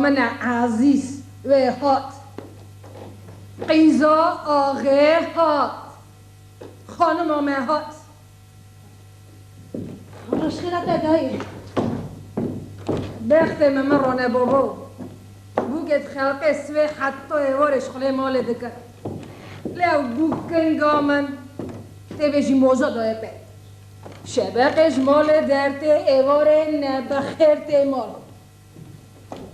من عزیز و هات قیزا آغه هات خانم آمه هات رشخیلت ادایی بخت من رانه بابا بوگت خلق اسوه حتی ایوارش خله مال دکر لیو بوگن من تبشی موزا دای پی شبقش مال درته ایواره نبخیرته مال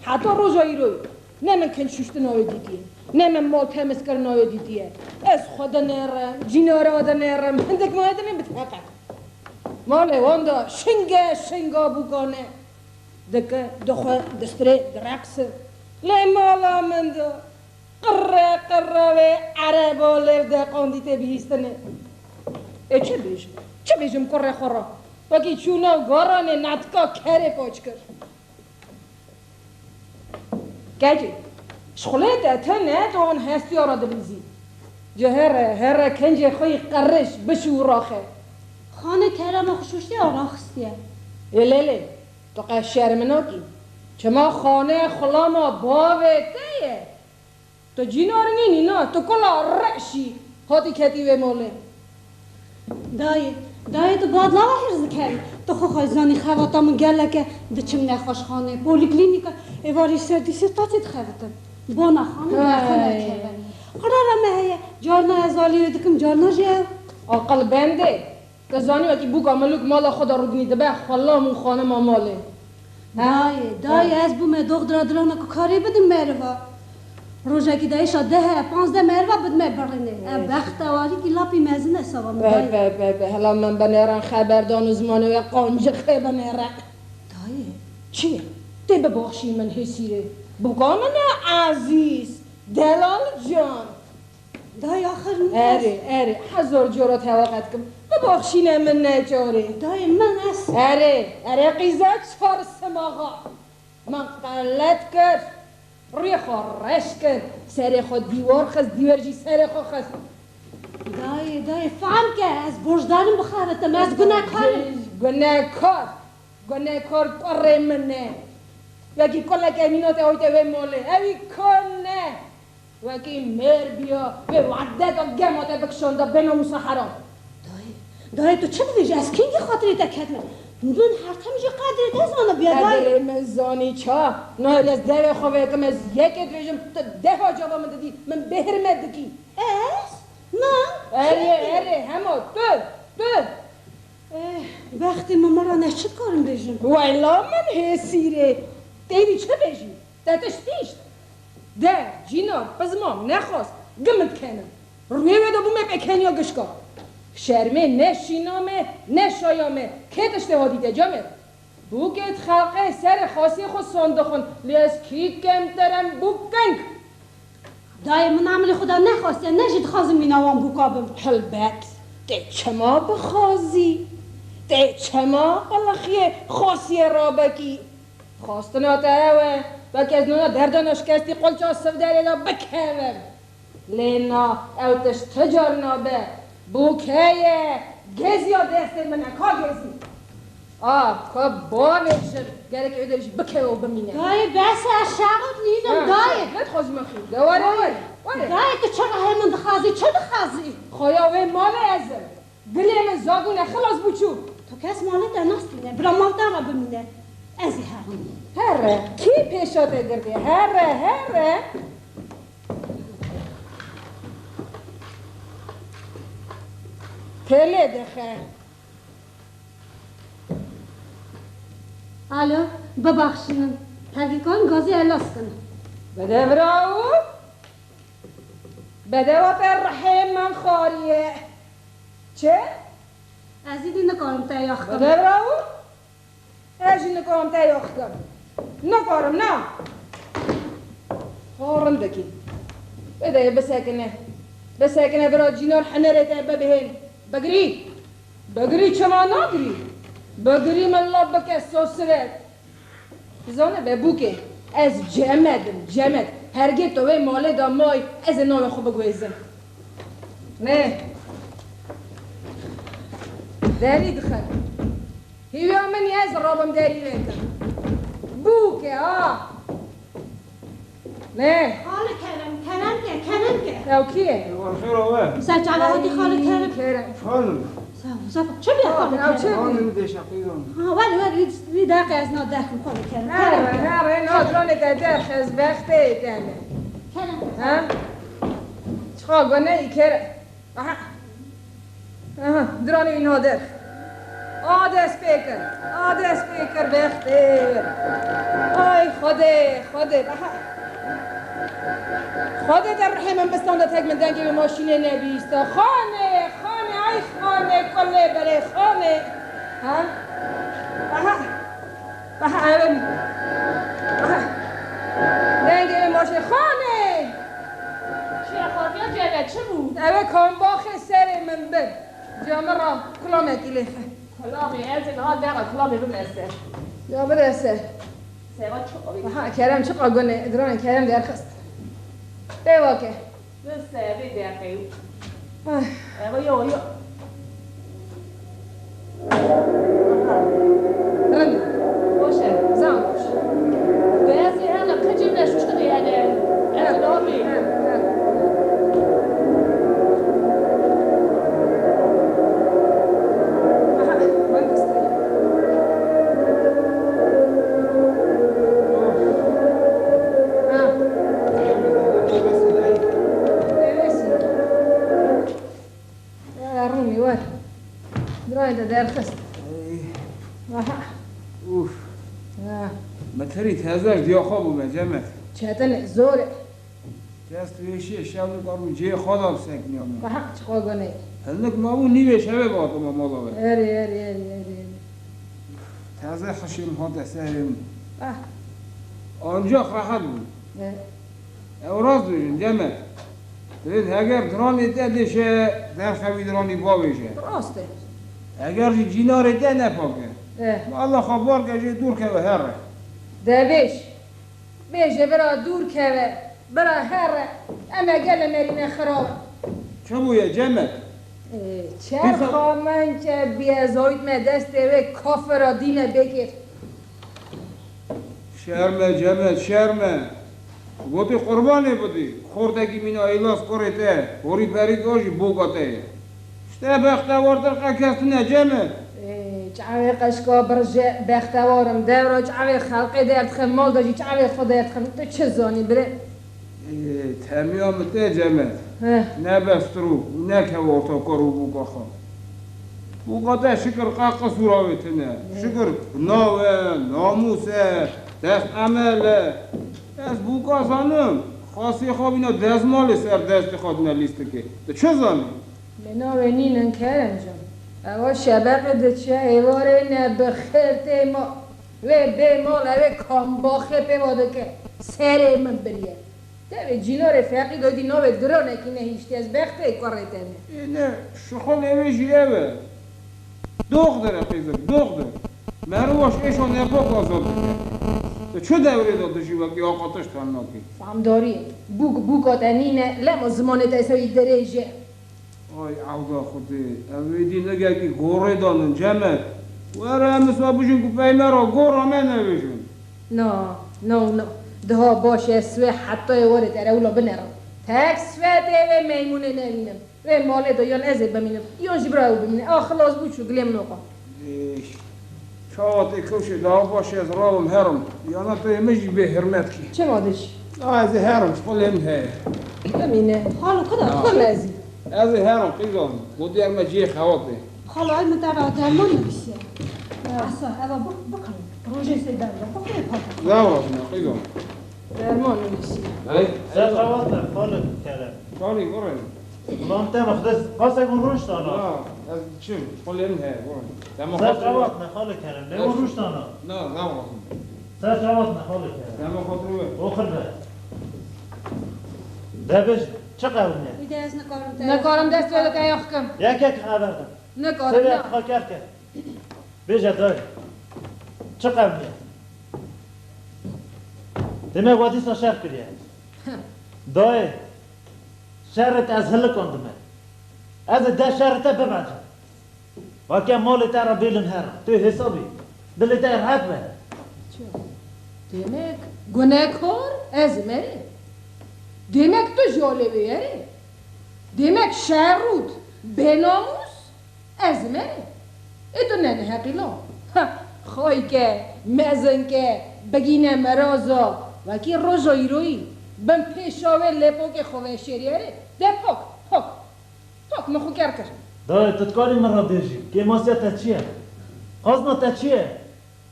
حتی روزایی روی نه من کن ششت نایو دیدیه نه من مال تمس کر نایو دیدیه از خدا نرم جیناره آده نرم من دک مایده نیم بتحقق مال واندا شنگا بوگانه دکه دخواه دستره درکسه لی مالا من دا قره و عربا لرده قاندیته بیستنه چه بیشم قره خورا باقی چونا و گارانه نتکا کره پاچ کر گجی شخلیت اتنه تو اون هستی آرا دبیزی جه هره کنجه خوی قرش بشو راخه خانه کرم خشوشتی آراخستیه لیلی تو قشر مناکی چما خانه خلاما باوه تیه تو جینار نینی نه تو کلا رشی هاتی کتی و موله دایی تو باد لاوه هرز کری تو خو خایزانی خواتامو گله که دچم نخوش خانه پولی کلینیکا ایواری سردی سرطاتی دخواتم بانا خانه نخونه کبنی قرارم هیه جارنا ازالی دکم جارنا جه عقل بنده کزانی وکی بوک عملوک مالا خدا رو دنیده به خلا من خانه ما ماله دایی از بومه دوغ درادرانه که کاری بدم مروا روزه که دایشا 10-15 مروا بدم برنه بخت واری که لاپی مزنه سوام به هلا من بنیران خبردان زمانه و قانجه خیلی بنیران دایی چیه؟ تی ببخشی من حسیره بگا من عزیز دلال جان دایی آخر اره 1000 جورا توقت کم ببخشینه من نجاره دایی من از اره قیزا 4 سماغا من قلت کرد روی خورش کرد سر خود دیوار خست دیوارجی سر خود خست دایی فهم که از برجدارم بخارتم از گناهکار قره منه وکی کلا که امینات اویده و موله اوی کنه وکی مر بیا و وعده دا گماته بکشنده بناموس حرام دایی تو چه بیجی از کینگی خاطری تکت من هر تمیجی قدری تزانه بیا دایی قدر مزانی چا نهاری از ده خواه کم از یک دویجم تا 10 جواب من دادی من بهرمت دکی نه اره همه تو وقتی ماما را نشد کارم بیجم ویلا من حسیره دیدی چه بیجی دتش دیشت ده جینا بزمام نخواست گمت کنم روی ویدا بومه بکنیا گشکا شرمه نه شینامه نه شایامه که تشته دیده جامه بوگت خلقه سر خاصی خود صندوقون لیاز کی کمترن بوکنگ دایی من عمل خدا نخواسته نشید خازم میناوان بوکابم البت ده چما بخوازی ده چما قلقیه خاصی رابکی خواستنا تاوه بکی از نونا دردانش کستی قلچا سفداری دا بکهوم لینا اوتش تجارنا به بوکه گزی ها دسته منه که گزی که باوشم گره که ادرش بکه و بمینه دایی بس از شغل نیدم دایی لد خوز مخیم دواره دایی تو چرا همون دخازی چه دخازی خویاوه مال ازم دلی من زاگونه خلاص بوچو تو کس ماله دناستینه برا مال دارا بمینه ازی هره کی پیشاته گرده هره تله دخه الو ببخشین حقیقان گازی الاس کنم بده براو بده و پر رحم من خاریه چه؟ ازیدی نکارم تایاخ کنم بده براو ازی نکارم تایاخ کنم نکارم نه خارم دکی بده بسکنه برای جینار حنرت ببهن بگری چما نگری بگری من لب که سوسرت زانه به بوکه از جمد هرگی تو به مال دامای از نام خوب بگویزم نه داری دخل هیویا منی از رابم داری رکن بوکه نه خاله کرم که او کیه؟ خیر آوه سرچه عوضی خاله کرم خانم صافا چه بیا خاله کرم؟ خانم ده شقیقان ولی دقیقه از نادرکم خاله کرم نه نادران درخ از وقته دنه کرم چخوا گونه ای کرم درانی این نادر آده سپیکر وقته آی خوده خدا در رحمم بستانده تک من دنگی به ماشینه نبیسته خانه کله بره خانه دنگی به ماشینه خانه چیه خواهی جلد چه بود؟ اوه کامباخ سر من بر جامعه را کلامه کلیخه کلامی از این حال دقیقه کلامی بمسته یا برسه سیغا چه کرم چه قاگونه دران کرم درخست بواکه بسته بی دقیقه ایوه یا رندو باشه زن باش بازی هلا کجیم نشوش کنه یعنی از کلامی درخست اوف متری تازه دیا خواب اومد جمعت چهتن زوره دست ویشی شب نکارم جه خودم سکنی آمد و حق چخوا گونه هنک مامون نیوه شبه باید ما مالاوه اری تازه خشیم ها دستهرم آنجا خواهد بود او راست بشن جمعت ببین اگر درانی دشه در خوی درانی با بشه راسته اگر جینار ده نپاکه والله خبر که دور که به هره بیشه برا دور که برا هره اما گل مرینه خراب چه بویه جمعت؟ چه خواهمن که بیازایت من دست و کافر را دینه بگیر شرمه جمعت شرمه گوتی قربانه بودی خوردگی مینا ایلاس کرده هوری پری گاشی بوگاته شته بختوار در قکست نجمه چعوی قشقا برجه بختوارم دورا چعوی خلقی درد خمال داشی چعوی خود درد خم تو چه زانی بره تمیامته جمعت نبسترو نکه ورطا کرو بوگا خان بوگاته شکر قاق سوراویتنه شکر ناوه ناموسه دست عمله از بوگا زانم خاصی خواب اینا دزمال سر دست خود نلیسته که چه زانی؟ بناوه نینن کرم جان اوا شبق ده چه ایواره نبخیر تیما و بیمال اوه کامباخه پیواده که سر من بریه ده جینا رفاقی دادی ناوه درانه که نهیشتی از بخته کاره تنه نه شخال اوه جیوه دختره قیزک دختر مروش ایشون نپاک آزاد بکن چه دوره داده شیوه که آقاتش تنناکی؟ فهم داری بوگ آتنینه لما زمانه تایسوی دریجه آی عوضا خودی اویدی نگه که گوره دانن جمعت وره همسوا بشن که پیمه را گوره من نبشن نه ده باشه سوی حتی واره تره اولا بنرم تک سوی ده میمونه نبینم و ماله دا یان ازه ببینم یان جبرا او ببینم خلاص بود شو گلیم نوقا چاوت کوشه دا باشه از راوم هرم یانا تو مجی به حرمت کی چه مادش؟ از هرم خلیم های ببینه خالو کدا خل ازی از هرم قیزان بودی ارما جی خواته خالو ای مدارا درمان نبیسیه اصلا اوا بکن روژه سیدن بخواه پاتا زاوراتنا قیزان درمان نمیسی سر خواتنا خالد کرد کاری گوره بلان تم خدس قاسه کن روش دانا از چیم خلیم های گوره سر خواتنا خالد کرد نمون روش دانا نه زاوراتنا سر خواتنا خالد کرد دم خاطر اوخر ده دبش چه قبونه؟ ایده از نکارم نکارم دست بده که یخکم یک خبردم نکارم سوی نه خاکر که بیجه دای چه قبونه؟ دمه وادیسا شهر کریه دای شهرت از هل کندمه از ده شهرت ببنجم واقعا مال تا را بیلن هر تو حسابی دل تا راحت به demek günahkar ezmeri. Demek tu jolebe yeri. Demek şerrut benamus ezmeri. تو نه حقیلا خواهی که مزن که بگینه مرازا و کی روزایی روی بم پیشاوه لپو که خواه شریعه ده پاک مخو کرد دای تتکاری من را دیجی که ماسیا تا چیه؟ خازنا تا چیه؟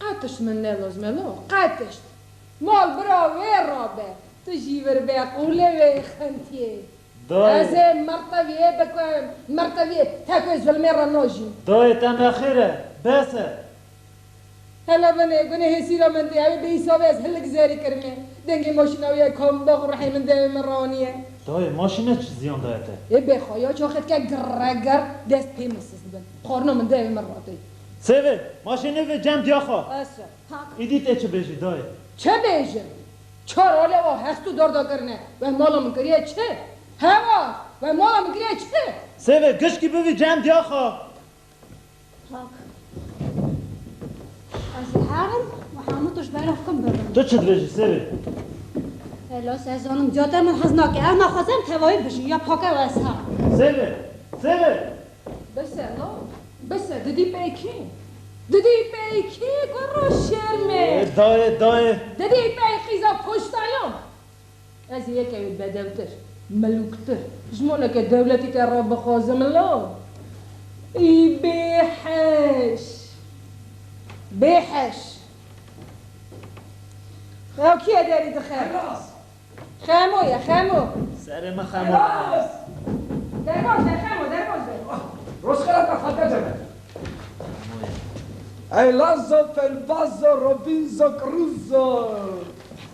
قطش من نلوز ملو قطش مال برا وی رابه تجیور به قوله وی خنتیه از دای مرتبیه بکنم مرتبیه تکوی ظلمه را ناجیم دای تم اخیره بسه هلا بنه گونه حسی را من دیگه به حسابه از هلک زاری کرمه دنگی ماشیناوی کام باغ رحی من دیگه من رانیه دای ماشینه چی زیان دایته؟ ای بخوایا چاخت که گرگر دست پیمسیز بن خورنا من دیگه من راتی سوی ماشینه و جمع دیا خواه اصلا ایدیت چه بیجی دای چه بیجم؟ چار آله و هستو داردا کرنه و مالا من کریه چه؟ هوا و مالا من کریه چه؟ سوی گشکی بوی جمع دیا خواه از هرم و هموتش برای کم برم تو چه بیجی سوی؟ الاس از آنم جاده من خزناکه اما خواستم توایی بشی یا پاکه و از هم سوی بسه دیدی پیکی گرو شرمه دای دیدی پیخیزا پشتایام از یکی بدوتر ملوکتر جمونه که دولتی تر را بخوازم لا ای بیحش او کیه داری دخل؟ خمو سر ما خمو درباز روز خیلی خاطر جمعه ای لازا فلبازا روبینزا کروزا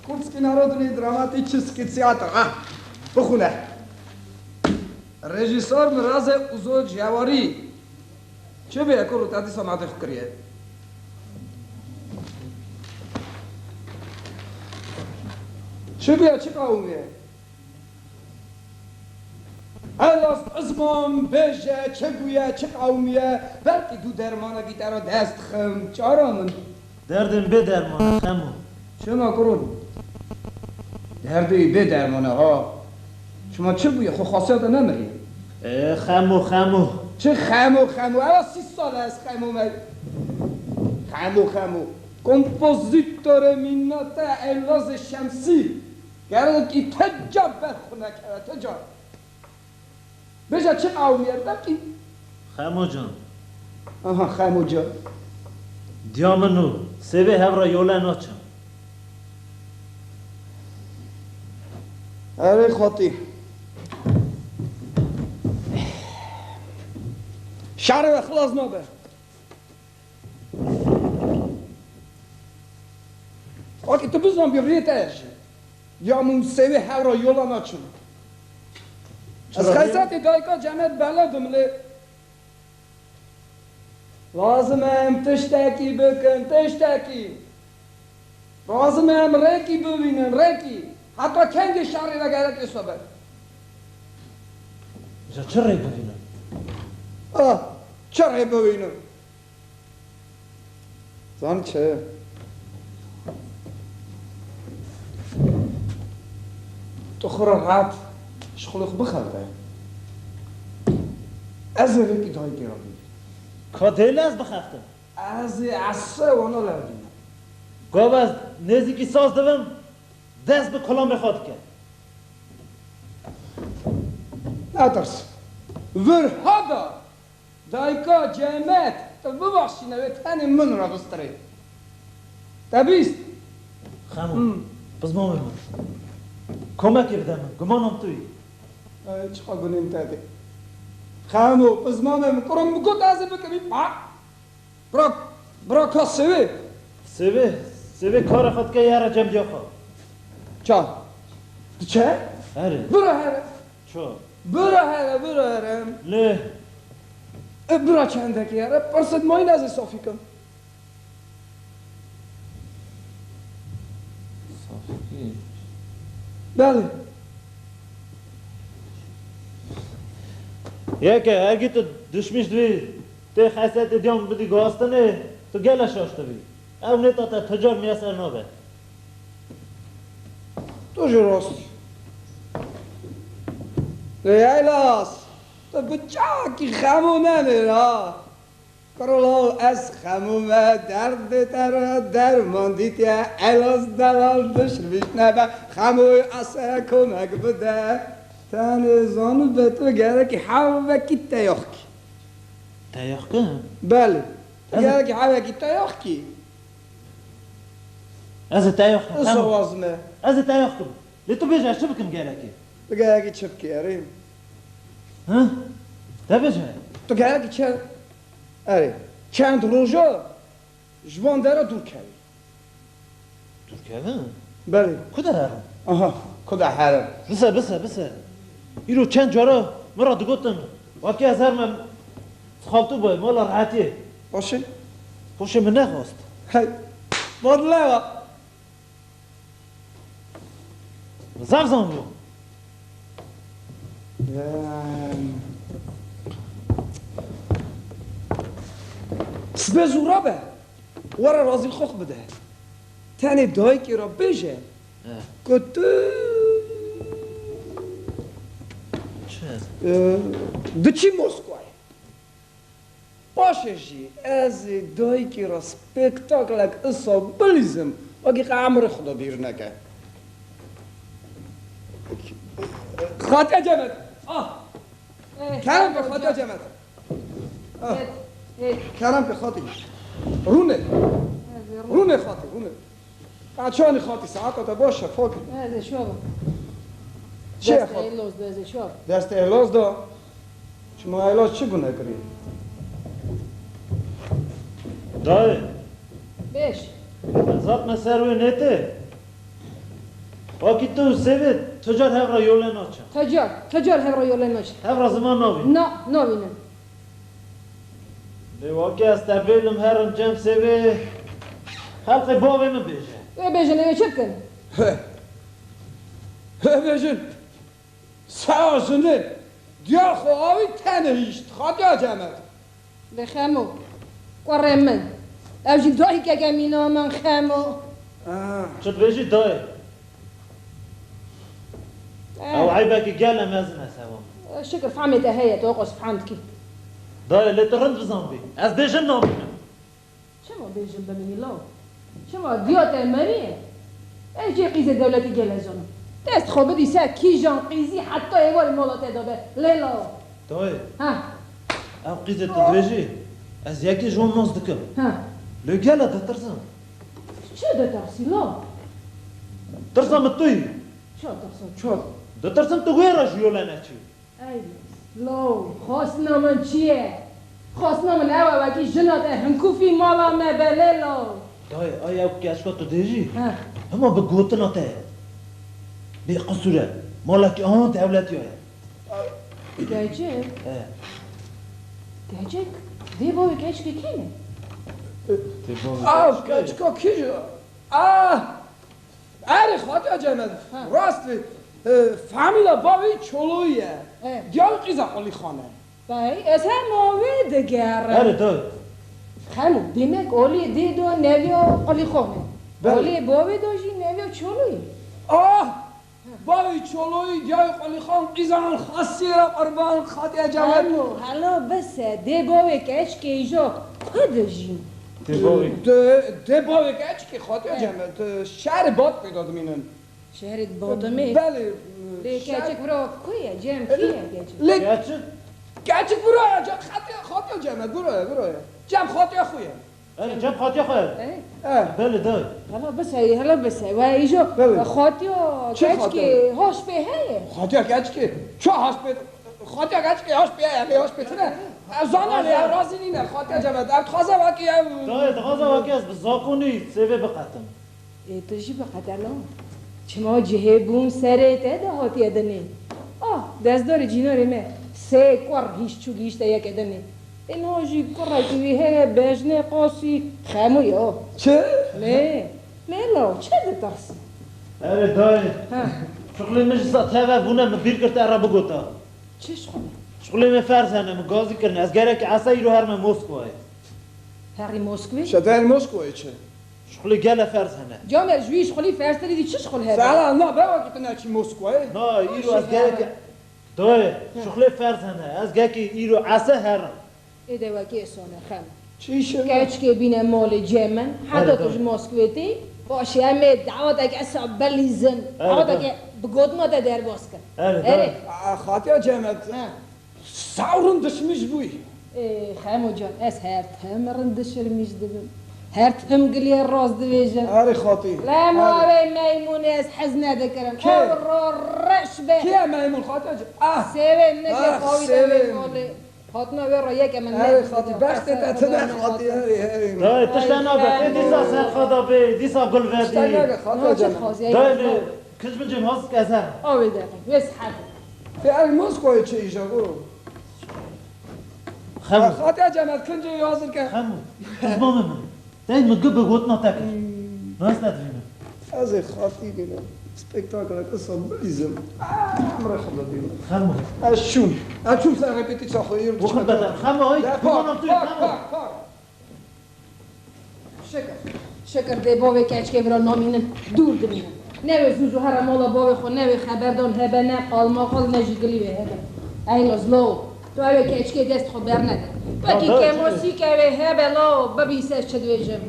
Kurski narodni dramatički teatr. بخونه رژیسور مراز اوزو جواری چه به اکو رو تادی سماعت کریه چه بیا چه قومیه الاس ازمام بجه چه گویه چه قومیه بلکی دو درمانه بیتر رو دست خم چارامن دردم به درمانه خمو شما کرون دردی به درمانه ها شما چه بویه خو خاصیت نمیری خمو چه خمو الا 30 سال است خمو کمپوزیتور مینات الاز شمسی گرد کی تجاب بخونه کرد تجاب بجا چه قومیه بکی خمو جان آها خمو جان دیامنو سوی هورا یولا ناچم اره خاطی شهر اخلاص نابه آکی تو بزنم بیوریتش یا موسیوی هورا یولا ناچم از خیزت دایکا جمعت بلدم لی لازمم تشتکی بکن تشتکی لازمم ریکی ببینن ریکی حتی کنگ شهری نگرد اصابه چه ری ببینم؟ چه ری ببینم؟ زن چه؟ تو خورا راحت شغل خو بخلده از ریکی دایی گرابی کادیل از بخفتم از عصه وانا لردیم گاب از نزدیکی ساز دوم دست به کلام بخواد کرد نترس ورهادا دایکا جمعت تو ببخشی نوی تنی من را بستری تبیست خمو بزمان من کمکی بدم گمانم توی چقا گنیم تدی خمو بزمانم کرم بگو تازه بکمی برا کاس سوی کار خود که یارا جمع دیا خواه چه؟ برو هره چو برو هره له برو چنده که هره پرسد مایی نزه صافی کن صافی بله یکه اگه تو دشمش دوی تی خیصیت دیام بدی گاستنه تو گلش آشته بی او نیتا تا تجار میاسر نابه تو جو راستی ایلاس تو بچاکی خمونه را کرولال از خمومه درد تر درماندیت ایلاس دلال دشمش نبه خموی اسه کمک بده تن زانو به تو گره که حاوه کی تیاخ کی تیاخ کن؟ بله گره که حاوه کی تیاخ کی از تیاخ کن اصلا وازمه از تیاخ کن لیتو بیجه چه بکن گره کی؟ گره که چپ کی اره ها؟ ده بیجه؟ تو گره که چه اره چند روزا جوان داره دور کردی دور کردن؟ بله کده هر؟ آها کده هرم بسه ایرو چند جارا مرا دگوتن واقعی از هر من خالتو باید مالا راحتیه باشه خوشه من نخواست هی بادله زفزان بو سبه زورا به ورا رازی خوخ بده تنی دایی که را بشه کتو چه؟ دچی موسکوی باشه جی از دایی که را سپکتاکلک اصا بلیزم اگه عمر خدا دیر نکه خاطر جمعت کرم که خاطر جمعت کرم که خاطر رونه خاطر رونه قچانی خاطر ساعت باشه فوق هذا شو چه دست خاطر ایلوز ده شو دست احلاس دا شما احلاس چه گونه کری؟ دای بيش ازاد مسروی نیته واقعی تو سوید تجار هفرا یوله ناچه تجار هبرو يولنوش هفرا زمان ناوی نا وينن به واقعی از تبیلم هرم جمع سوی خلق باوی من بیشه بيجن ايه شكن بجن سازنه دیا خواهی تنه هیشت خاطر جمعت بخمو قرمن اوجي دوي كاكامينو من خمو چود بیشی دای او عیبه که گلم از نسوام شكر فهمي تهيت توقص فهمتكي دای لیترند بزن بی از بیشن نامینم شما بيجن بميلو شما ديوت المريه ايجي قيزه دولتي جلزون دست خوبه ديسا كي جان قيزي حتى ايوال مولاتي دوبه ليلو دای ها او قیزه تدویجی از یکی جون ناز دکم ها لگله ده ترسم شو ده ترسي لا ترسم توی شو ترسي چون ده ترسم تو غیرش یوله نچی اي لو خاصنا من چیه خاصنا من اوا وکی جنات هنکوفی مالا ما بليلو دای آیا او کشکا تو دیجی ها اما به گوتنا ته بی قصوره مالک آن دولتی های گاجك اه گاجك دي بوي گاجك كينه آه کچکا کی جو اره خاطر جمعت راست فامیلا باوی چلویه دیا قیزه قلی خانه باي اسا موي دگار اره دای خانو demek oli di do nevio oli khone بله. oli bovi doji nevio chului باوی چلوی دیا قلی خان قیزان خاصی را قربان خاطر جمعت هلو بس دي بوي كاش كيجو خدجين ده باوی کچکی خاطر جمعت شهر باد پیدا دمینن شهر بودمي بله لي كاچك برو كويا جام كيا كاچك لیک گرچه کچک برو جا خاطر جمعت برو جمع خاطر خویه اره جب خاطی خواهد ايه بله دای هلا بس وايجو بله. خاطيو چه كاچكي هوش به هي خاطر کچکی چه هاسپیت خاطر کچکی هاسپیت نه زانه رازی نینه خاطر جمعت اب خوازه واکی دای دغازه واقعی از بزاکونی سوی بقتم تجي بقدر لو چما جهبون سرته ده هاتی ادنی دستدار جیناری مه سه کور هیچ چولیش ده یک ادنی این هاجی کور که بجنه قاسی خمو یا چه؟ نه لا چه دتاس اره دای شغلی مش تابع بونه مبیر کرد عربو گوتا چه شغلی؟ شغلی من فرزانه مگازی کرن از گره که عصایی رو هر من موسکوه هری مسکوی؟ شدر مسکوی چه؟ شغلی گله فرزانه جامر جوی شغلی فرست دیدی چه شغل هر؟ فعلا نه بابا که تو نچی مسکوی نه ایرو از گره که دای شغلی فرزانه از گره که ایرو عصا هر ایده وکی سونه خم چی شد؟ کچ که بینه مال جمن حتی توش مسکویتی باشه همه دعوت اگه اصاب بلیزن دعوت اگه بگود ما ده در باز کن اره خاطیا جمعت ساورن دشمش بوی خمو جان از هر تهم رندشر میش دبم هر تهم گلی راز دویجن آره خاطی لا ما میمون از حزن دکرم که؟ او رش به کیه میمون خاطیا جان؟ سیوه نگه قوی سیوه. دویجن حتما به رایه که من آره خاطی بخت تتنه خاطی دای تشتنا به دیسا سر خدا به دیسا گل وردی اشتنگه خاطیا جان دای کج من جم هاست که ازر آوی دقیق بس حد فعل مسکوی چه ایجا برو خمو خاطیا جمعت کنجه یازر که خمو ازمام من دای مگه به گوت نتکر ناس ندرینم از خاطی بینم سپکتاکل اصاب بلیزم امره خدا بینم خمو اشون سر رپیتیشن خویی رو بخور بدن خمو های بمانم توی خمو شکر ده باوی کچ که برا نامینن دور دمینن نوی زوزو هر مالا باوی خو نوی خبردان هبه نه قالما قال نجگلی به هبه این لازلو تو اوی کچ که دست خو بر نده وکی که موسیقی اوی هبه لو ببیسش چدوی جم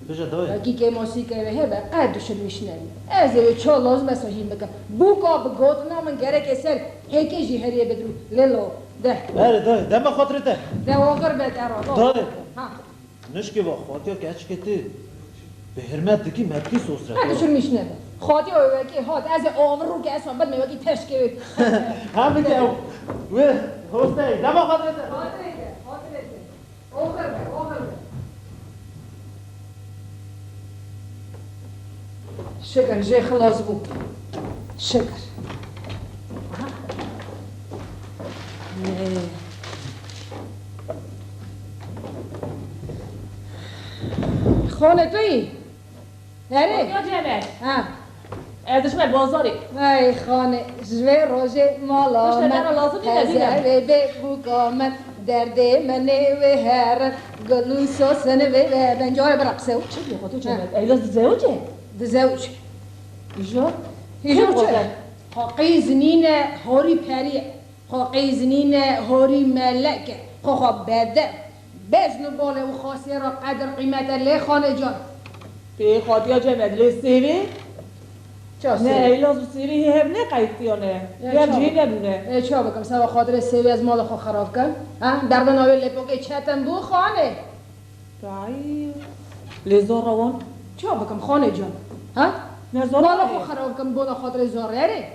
بجا دای وکی که موسیقی اوی هبه قدوشن میشنوی از اوی چا لازم است هیم بکن بوکا بگوت نامن گره که سر هیکی جی هریه بدرو لیلو ده اره دای دم خاطرته ده آخر بهتر دای ها نشکی با خاطیا که اچ کتی به حرمت دکی مدی سوز را قدوشن میشنوی خاطی اوی که هات از آور رو که اصلا بد میوکی تشکی همین که و هسته دم خاطرته شکر جه خلاص بود شکر خانه توی؟ هره؟ یا جمعه ها ارزش من بازاری ای خانه جوه روژه مالا مشتری من را لازم نیست تزره به بوکا من درده منه و هر گلون سوسنه و بنجای برقصه چه بیخوا تو جمعه ایلاز زوجه دزوج ایجا هیجو چه؟ خاقی زنین هوری پریه خاقی زنین هوری ملکه خاقا بده بزن باله و خاصی را قدر قیمت لی خانه جان به خاطیا جمعه لسیوی چه نه ایلاز سیوی هم نه قیدیانه هم جی نبونه چه بکم سوا خاطر سیوی از مال خو خراب کن در بناوی لپوکه چتم بو خانه بای لزا روان چه بکم خانه جان ها؟ نزار مال خو خراب کن بولا خاطر زاره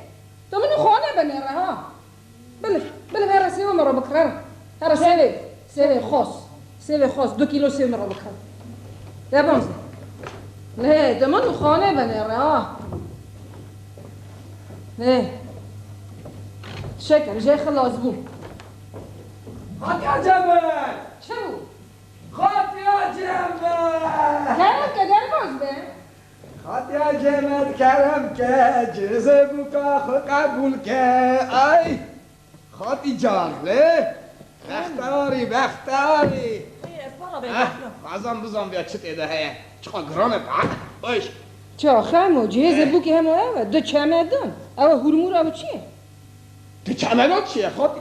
تو منو خانه بنره ها بله هر سیوی مرا بکرم هر سیوی خاص 2 کیلو سیوی مرا بکرم دبانزه نه تو منو خانه بنره ها نه شکر جه خلاص بود خاطیا جمعت چه بود؟ خاطیا جمعت کرم که در باز به خاطیا جمعت کرم که جزه بوکا خود قبول که ای خاطی جان له بختاری بازم بزن بیا چه تیده هیه چقا گرانه با باش چه خمو جهز بو که همه اوه 2 چمدان اوه هرمور اوه چیه؟ تو چمدان چیه خاطی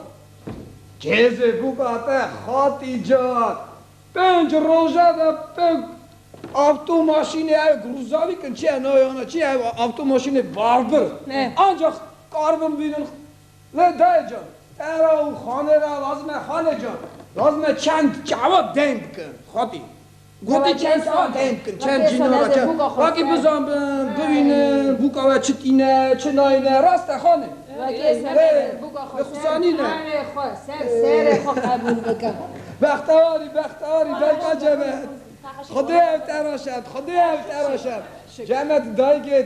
جزه بوکا خاطی جان 5 روزه ده 5 آفتو ماشین گروزاوی کن چیه نایانا چیه آفتو ماشین باربر نه. آنجا کاربن بیدن نه دای جان ترا او خانه را لازمه خانه جان لازمه چند جواب دیم بکن خاطی گوتی چند جواب دیم بکن چند جینا را چند واقعی بزن ببینن بوکا و چتینه چه ناینه راست خانه بخصانی نه سر خو قبول بکن بختواری بلکه جبه خدای تراشد خدای تراشد جمعت دایگه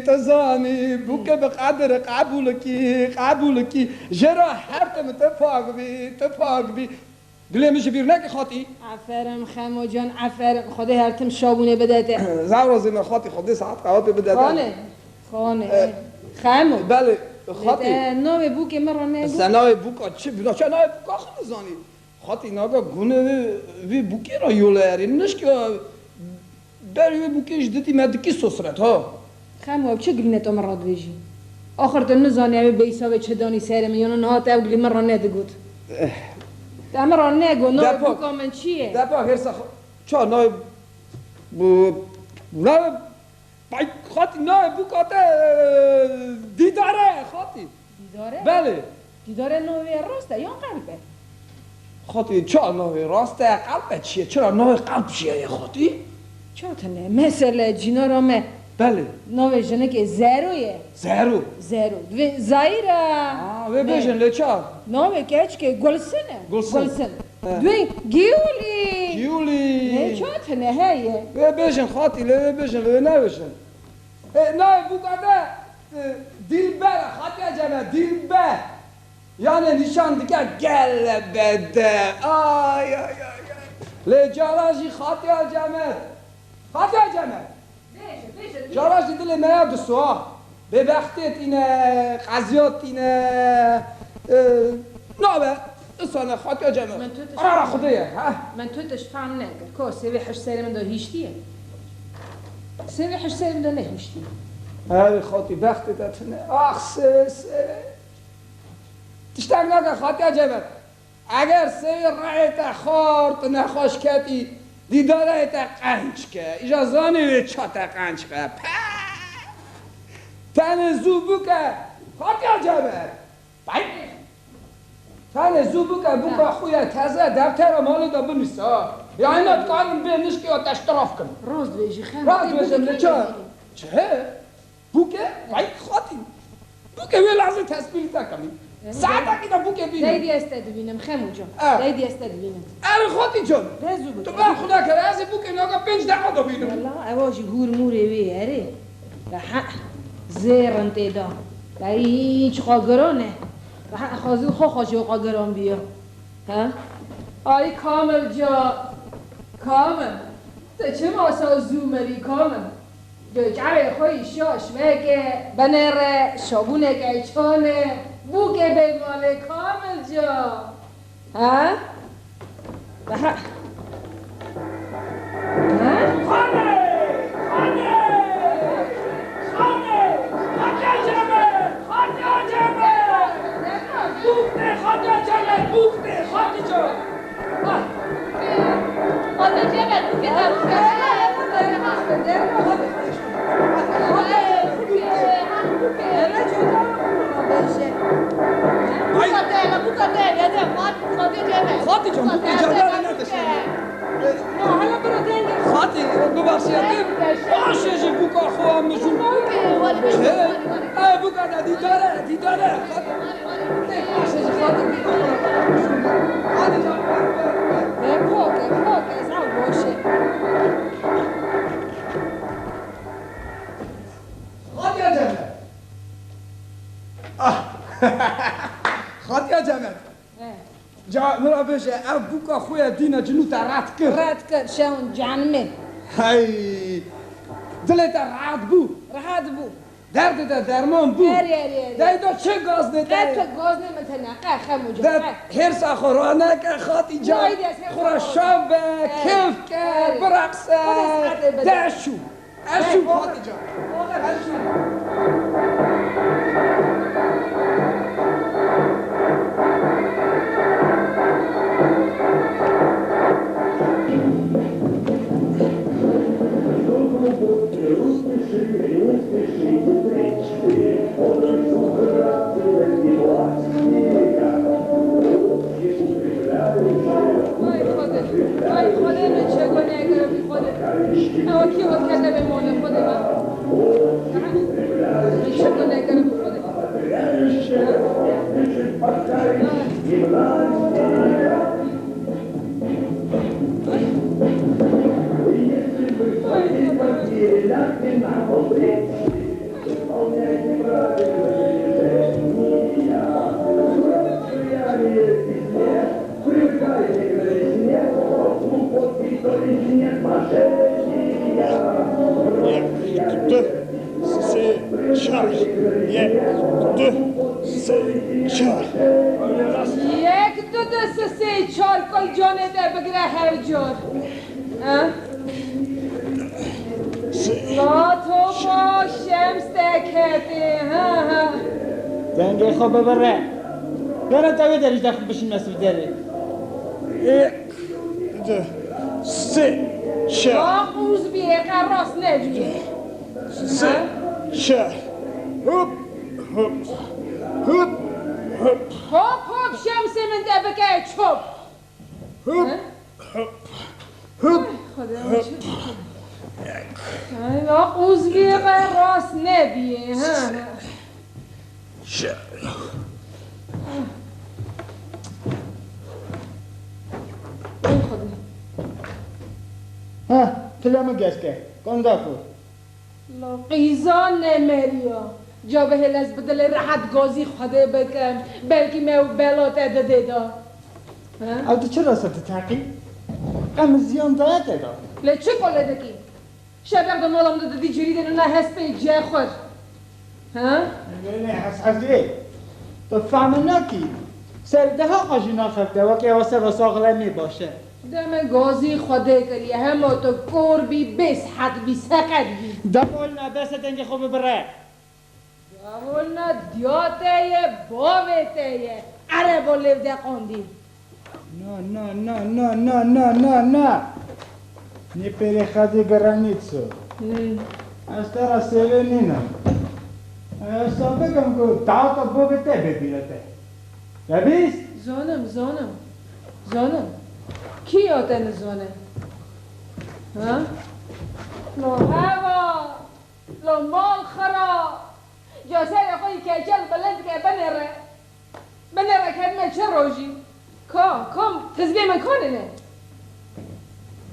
تزانی بوکه به قدر قبول کی جرا هرتم تپاگ بی دلی میشه بیر نکی خاطی عفرم خمو جان عفرم خدای هرتم شابونه بدهده زورازی من خاطی خدای ساعت قوات بدهده خانه خمو بله خاطی نوی بوکه مرا نگو سنای بوکا چه بنا چه نای بوکا خود زانی خاطی ناگا گونه وی بوکی را یولاری نشکه بری بوکیش دیتی مدکی سسرت ها خمو چه گلینه تو مرا دویجی آخر تو نزانی اوی بیسا و چه دانی سرم یونو نهات او گلی مرا ندگود ده مرا نگو نوی بوکا من چیه؟ دپا هرسا چا نای خاطی نای بوکا دیداره خاطی دیداره؟ بله دیداره نوی راسته یا قلبه؟ خاطی چا نای راسته قلبه چیه؟ چرا نای قلب چیه خاطی؟ چا تنه مثل جینا رامه بله نوی جنه که زیرویه زهرو دوی زایره و بیشن لچا نوی که اچ که گلسن دوی گیولی نه چا تنه هیه و بیشن خاطی لی بیشن لی نبیشن نای بوکاده دلبر خاطی جمع دلبر یعنی نشان دیگه گل بده آی لی جالاجی خاطی جمع جالاجی دل میاد سوا به وقتیت اینه قضیات اینه نابه اصلا خاطی جمع آره خدایه من توتش فهم نکر که سوی حش سری من دا هیشتیه سوی حش سری من دا نهیشتیه هر خاطی وقتی دتنه آخ سه تشتاق نکن خاطی جمع اگر سوی رایت خارت نخوش کتی دیداره تا قنچ که اجازه نیوی چا تا قنچ که تن زوبو که خاطی جمع تن زوبو که بوکا خویا تازه دفتر مالی دا بنیسا یا اینات کارم بینش که آتش طرف کن راست بیجی خیلی راست بیجم چه؟ چه؟ بوکه؟ وای خاطی بوکه وی لحظه تصویری تا کنیم ساعتا که دا بوکه بینم دیدی استه بینم خمو جان دیدی استه بینم اره خاطی جان بزو تو بر خدا کرده از بوکه ناگا 5 دقیقه دا بینم والله اواشی هور موره وی اره رحا زیرن تیدا هیچ قاگرانه رحا خازی خوشی و قاگران بیا ها؟ آی کامل جا کامل تو چه ماسا زومری کامل جعل خوی شاش مگه بنره شابونه که چانه بوکه بیماله کامل جا ها؟ ها؟ خاطی جان بوکه جاده نداشته حالا برو دنگ خاطی ببخشید باشه جه بوکا خوام میشون بوکا دا دیداره باشه جه خاطی خاطی جان فوق زعو باشه خاطی جمع خاطی جمع جا مرا بشه بوکا خویا دینا جنو تا رد کرد شون جانمه هی دلت راحت بو درد دا درمان بو دا چه گاز نده تو گاز نمیتونه خمو جان دا هر ساخورانه که خاطی جان خورا شابه کیف که برقصه دشو خاطی جان Ay, joder, me chego negro, joder. Ahora aquí voy a quedar de moda, joder. Me chego negro, joder. یک دو دست سه چهار کل جانه ده بگره هر جور لا تو ما شمس دکتی زنگه خواب ببره برای تاوی داریش داخل بشیم نصف داری یک دو سه چهار آقوز بیه قراس نجوی سه چهار هوب هوب هوب هوب هوب هوب شمس من ده بگه چوب هوب هوب خدا آقوز بیه قراس نبیه چهار ها کلامو گس که کنگا کو لا قیزان نمیریا جا به هل از بدل راحت گازی خوده بکم بلکی میو بلات اده دا او تو چرا ست تاقی؟ قم زیان داید دا لی چه کله دکی؟ شبیق دم آدم داده دی جریده نه هست به جه خور ها؟ نه حسحزی تو فهم نکی سرده ها قاجی نخفته و که واسه واساقله می باشه دم گازی خوده کریه همه تو کور بی بس حد بی سقد بی دبول ندست دنگ خوب بره دهول نه دیاته یه باوته یه عرب و لیوده قاندی نه نی پری خدی گرانیتسو از ترا سیوه نینم سا بگم که تا بوبته ببیرته ببیست؟ زانم کی آتن زانه؟ ها؟ لو هوا لو مال خرا جاسر اخوی کچل بلند که بنره که من چه روشی؟ کام تزبیه من کنه نه؟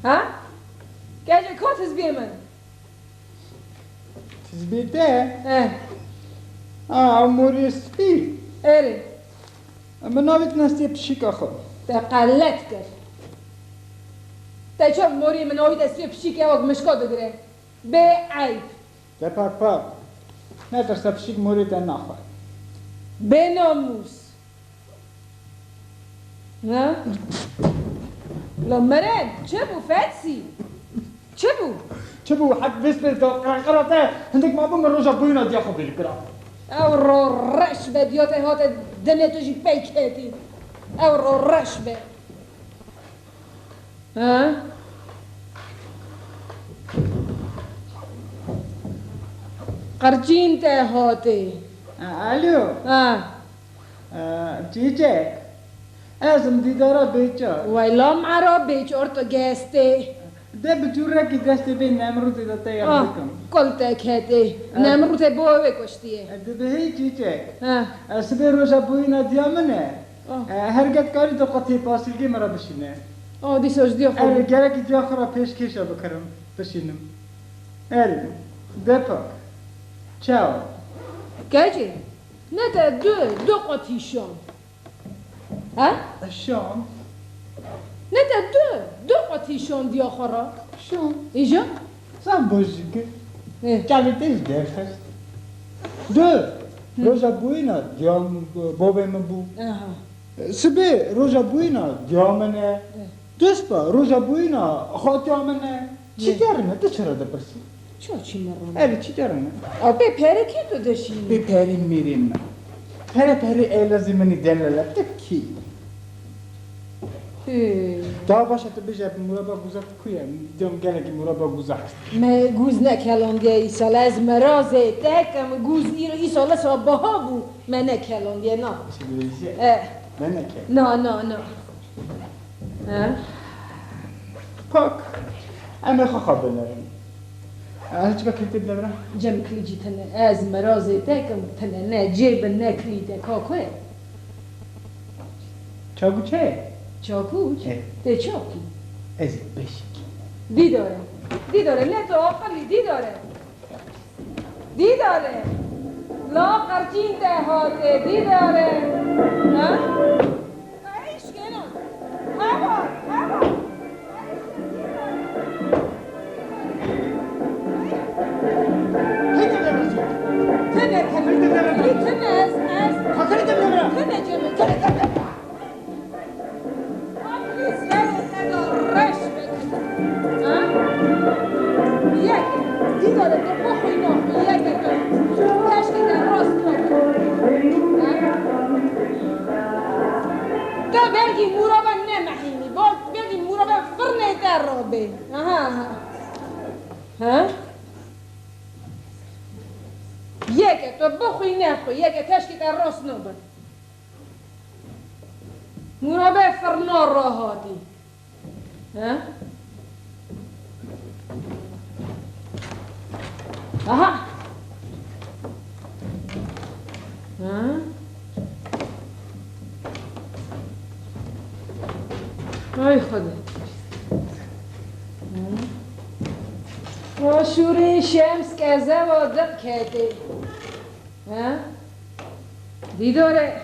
ها؟ گجه که تزبیه من؟ تزبیته؟ موری سپی اره مناویت نستی پشیکا خود تقلت کرد تا چه موری مناویت اسوی پشیکه وقت مشکا دگره به عیب ده پاک نه ترسا پشیک موری تا نخواه به ناموس ها؟ لمرن چه بو فتسی؟ چه بو؟ حد بس قراته هندك ما بم روجا بوينا دي اخو بالكرا او رو رش به دیاته هات دنتو جی پیکتی او رو رش به ها؟ قرچین ته هاته الو چیچه ازم دیدارا بیچا ویلا مرا بیچار تو گسته ده بجوره کی دست به نمرود داته یا بکم کل تکهته نمرود بوه کشتیه ده به چیچه اسبه روزا بوینا دیامنه هرگت کاری تو قطعی پاسیلگی مرا بشینه دی سوچ دیو خوب گره کی دیا خورا پیش کشا بکرم بشینم ده پاک چاو گجی نه ده دو قطعی شام ها؟ شام نه ده دو قطعی شام دیا خورا شام ایجا؟ سام بوشیگه کالیتش درخست دو روزا بوینا دیام بابه من بو سبه روزا بوینا دیامنه دسپا روزا بوینا خاطیامنه چی دارنه تو چرا دپرسی؟ چی مرانه؟ چی دارنه؟ به پره کی تو داشتی؟ به پری میریم پری ایلازی منی دلاله تکی دا باشه تو بشه مرابا گوزا کویه دیام گله که مرابا گوزا هست من گوز نکلانده ای سال از مرازه تکم گوز ای سال سابها بو من نکلانده نه من نکه نه پاک اما خواب بنرم هیچ با کلیتی بنرم؟ جمع کلیجی تنه از مرازه تکم تنه نه جیب نه کلیده کاکوه چاگو چه؟ چاکوچ؟ ده چاکی از بشکی دیدارم دی داره نه تو آقلی دی داره لا قرچین دهاته دی داره ها؟ ایش کنم هوا یکه تو بخوی نخوی یکه تشکی در راست نبود مرابع فرنا راهاتی ها آها ها آی خدا شور شمس که زوادت کهده ها دی داره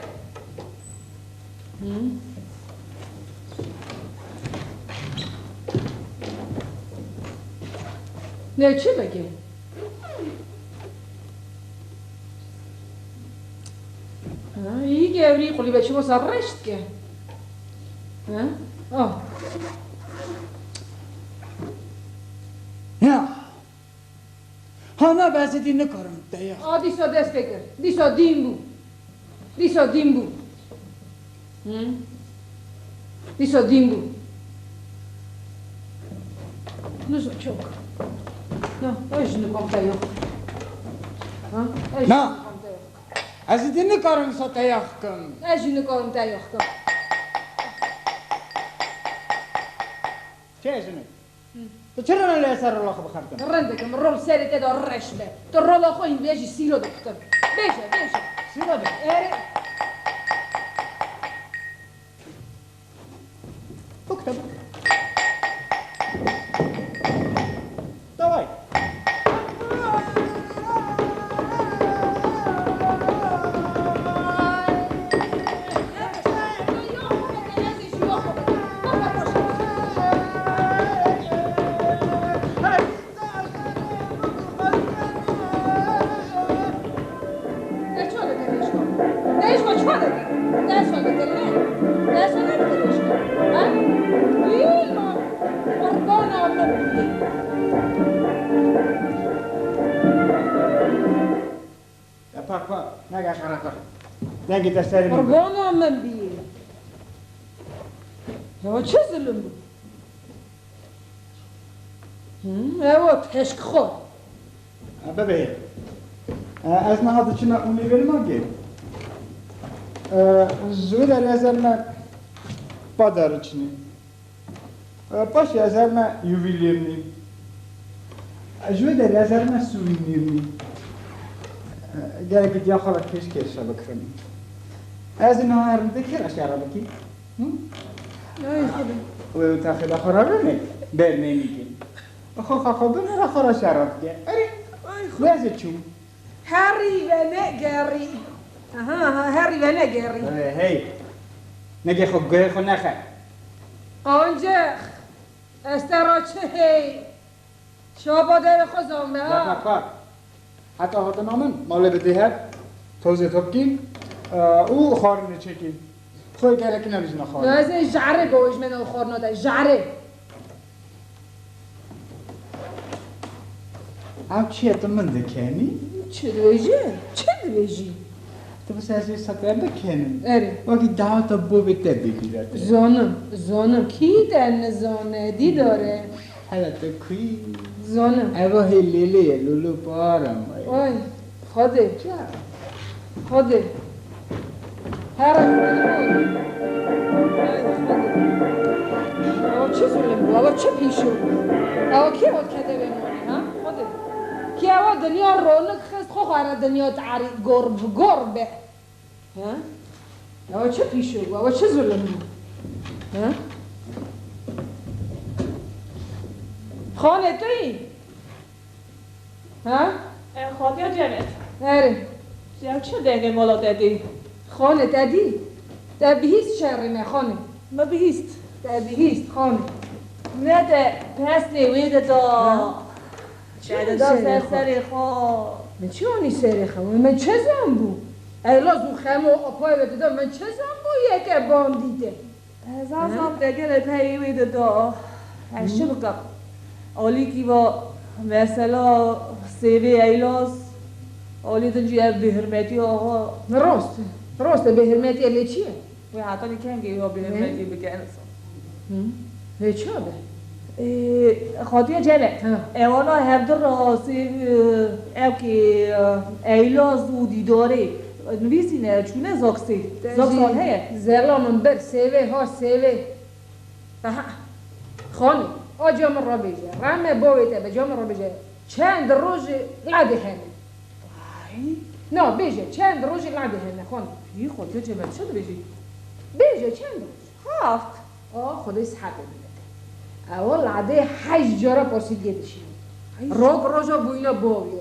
نه چی بگه iyi gevri kuli beçimo sarreşt ke ha oh ya hana bazı dinle karım daya adi so destekir diso dimbu diso dimbu Nuzo çok no ejni komta yok ha na az dinle karım sa dayakım ejni komta yok çeşini بچرا لا سر الله بخرتم رندك مرول سيري تدو الرشبة ترول أخوين بيجي سيرو دكتور بيجي سيرو ده إيه اكتب دواي نگی دستری میگم قربانا من بیه یا چه ظلم بود اوا تشک خود ببین از من هاده چنا اونی بریم آگه زود از من پادر چنی پاشی از من یوویلیر نیم زود از من سوینیر نیم گره یا خاله کش کش بکنیم از این ها هرم دکر اشاره بکی ای خدا و تا خدا خرابه نه بر نمیگی خو بنا خورا شراب که اری واسه چون هری و نگری هری و نگری هی نگه خو گه خو نخه آنجا استراچه هی شاباده خزامه ها حتی هات نامن مال بده توزیع توکین او خارنه چکین خوی گله که نبیز نخواه لازم جعره گوش من او خارنه ده جعره ام چیه تو من دکنی؟ چه دویجی؟ تو بس از این سطر دکنی اره وقتی دعوت بو بیته بگیرد زانم کی دن زانه دی داره؟ حالا تو کی؟ زانم ایوه لیلی لولو پارم وای خاده خاده هر چه ظلم بود؟ اوا چه پیشو بود؟ اوا کی بود کده بمونی ها؟ خاده کی اوا دنیا رونق خست خو خواهر دنیا تعری گربه ها؟ اوا چه پیشو بود؟ اوا چه ظلم بود؟ ها؟ خانه تویی؟ ها؟ خاطر جمعت آره جمع چه دنگه مالا دادی؟ خانه دادی؟ در بهیست شهر نه خانه ما بهیست در بهیست خانه نه ده پس نیویده دا شاید دا سری خواه من چه آنی سری خواه؟ من چه زن بو؟ ایلاز اون خمه و اپای بده من چه زن بو یک بام دیده؟ از هم دگر پیویده دا هشته بکم آلی کی با مثلا سیوی ایلاز آلی دنجی به حرمتی آقا راست به حرمتی الی چیه؟ و حتی نکنگی یا به حرمتی بکنه هیچ ها به؟ خاطر جمع اوانا هفته راستی او که ایلاز دودی داره نویسی نه چونه زاکسی زاکسان هیه زلامن بر سیوه ها سیوه خانه آجام را بیجه رمه باویته به جام را بیجه چند روز لعده همه نه بیجه چند روز لعده همه خانه این خاطر جمع شده بیجی؟ بیجه چند روز هفت خدای صحبه بیده اول لعده 8 جاره پاسید گیدشیم روگ روزا بوینا باویه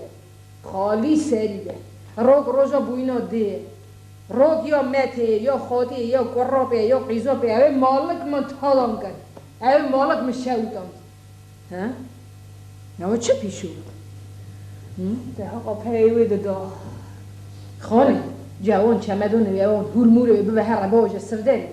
خالی سریده روگ روزا بوینا ده روگ یا مته یا خاطی یا قرابه یا قیزابه اوه مالک من تالان کن اوه مالک من شوتان ها؟ اوه چه پیشو؟ ده حقا پیویده دا خانه جوان چمدونه جوان هرموره به هر باوش سرداری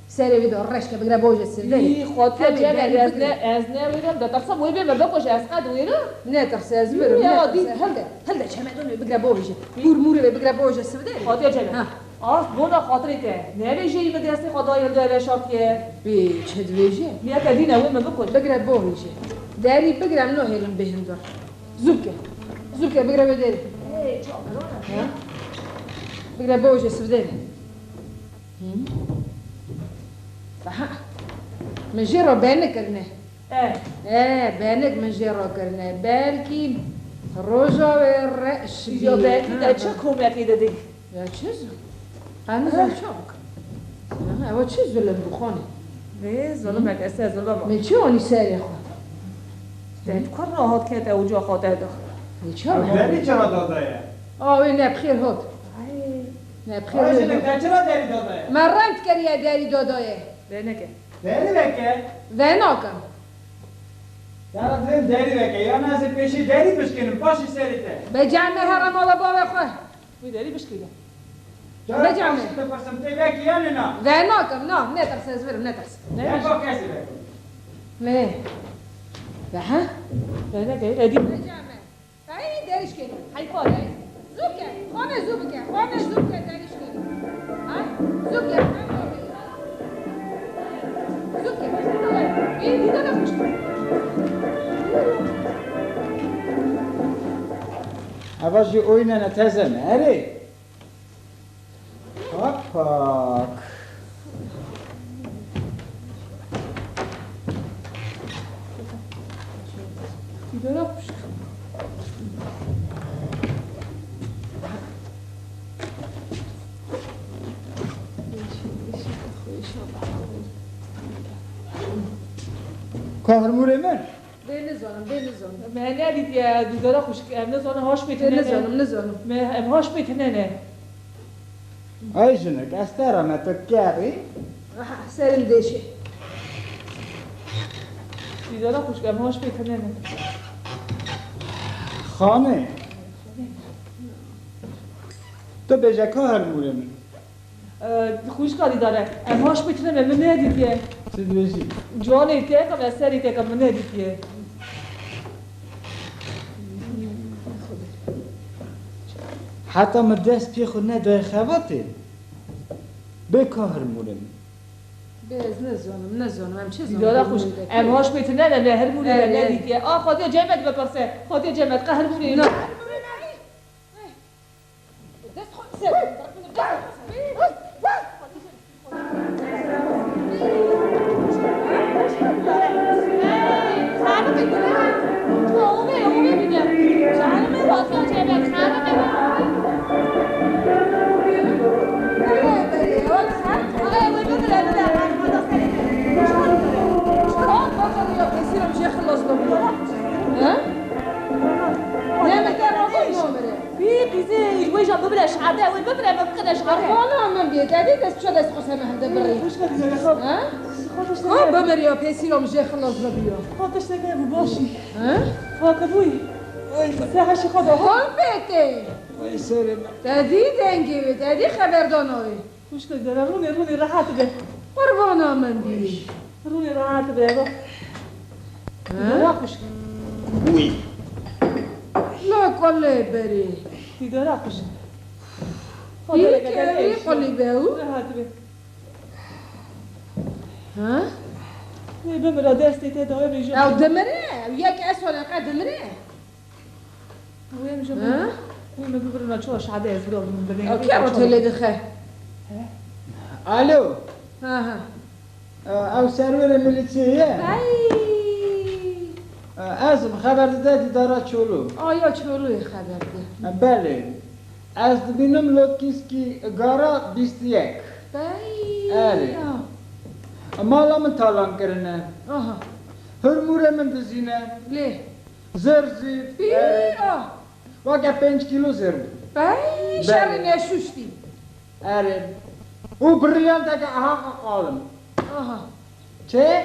سری ویدو رشک بگیره باوش سرداری این خاطر جمع از نمیدم دا ترسم وی بیم بکش از قد ویرو نه ترسه از برو نه ترسه هلده چمدونه بگیره باوشه هرموره بگیره باوش سرداری خاطر جمع بونا خاطری که نویجه ای به دستی خدای الده شاب که بی چه دویجه؟ بیا کدی نوی من بکش بگیره باوشه داری بگیرم نه هیلم بهندار زوبکه بگیره بداری بگیره باوشه سرداری من جرا بینه کرنه بینک من جرا کرنه بلکی روزا و رش یا بلکی در چه کمکی دادی؟ یا چیز؟ هنوز چاک اما چه ظلم بخانه؟ نه ظلم اگسته ظلم من چه آنی سری خواه؟ دهت کار راحت کرده اوجا خاطر داخل داری چرا داده؟ آوی نبخیر هد نبخیر هد چرا داری داده؟ من رنگ کریه داری دادایه بینکه داری بکه؟ ناکم دارم داری بکه یا نه پیشی داری بشکنم پاشی سریته به جمع هرم آلا بابا خواه وی داری بشکیده چرا پاشی بپرسم تی بکی یا نه؟ ناکم نه نترس از برم نترس نه با کسی بکی نه به ها؟ بینکه ادی به جمع این دریش کنی های کاره زوبکه خانه زوبکه دریش کنی ها؟ زوبکه این دیده نخوش عوضی اوینه نتزم اری پاک دیده نخوش کارمور من بنزانم من ندید یا دیده نخوش نزانه هاش میتونه نزانم من هاش میتونه نه ای جنک استرامه تو کاری سرم دیشه دیده نخوش هاش میتونه نه خانه تو بجا کارمور من خوش کاری داره هاش میتونه من ندید یا چه دوشی؟ جوان ایتیکم و سر ایتیکم من ندید یا حتی من دست پی خود ندای خواته به کارمور من بز نزانم هم چه زانم دیده خوش هاش میتونه نه هر موری من ندید یا خاطر جمعت بپرسه خاطر جمعت قهر موری نه خلاص دیزی وی جا ببرش عده وی ببره مبقدش عده وانا من بیه دادی دست شد از خسته مهنده بری خوش کردی زنه خب ها؟ خودش ها نگه بمری یا پیسی رو مجه خلاص ببیا خودش نگه باشی ها؟ فاکر بوی سهشی خدا خون بیته وای سر دادی دنگی بی دادی خبردان آوی خوش کردی زنه رونی راحت ده قربانا من بی رونی راحت ده ها؟ خوش وی لا کلی بری دیداره خوش این که قلی به او راحت به ها؟ وی بمرا دستی ته داره بیجا او دمره او یک اصول اقا دمره وی میجا ها؟ وی ببرنا چوش عده از برو ببین او که رو تلی دخه الو ها ها او سرور ملیتیه ای از خبر دادی دارا چولو آیا چلوی خبر ده بله از بینم لوتکیسکی گارا 21 بای آره. مالا من تالان کرنه آها هرموره من دزینه لی زرزی بی آه واقع 5 کیلو زر بود بای شر نشوشتی آره او بریانت اگه احاق قالم آها چه؟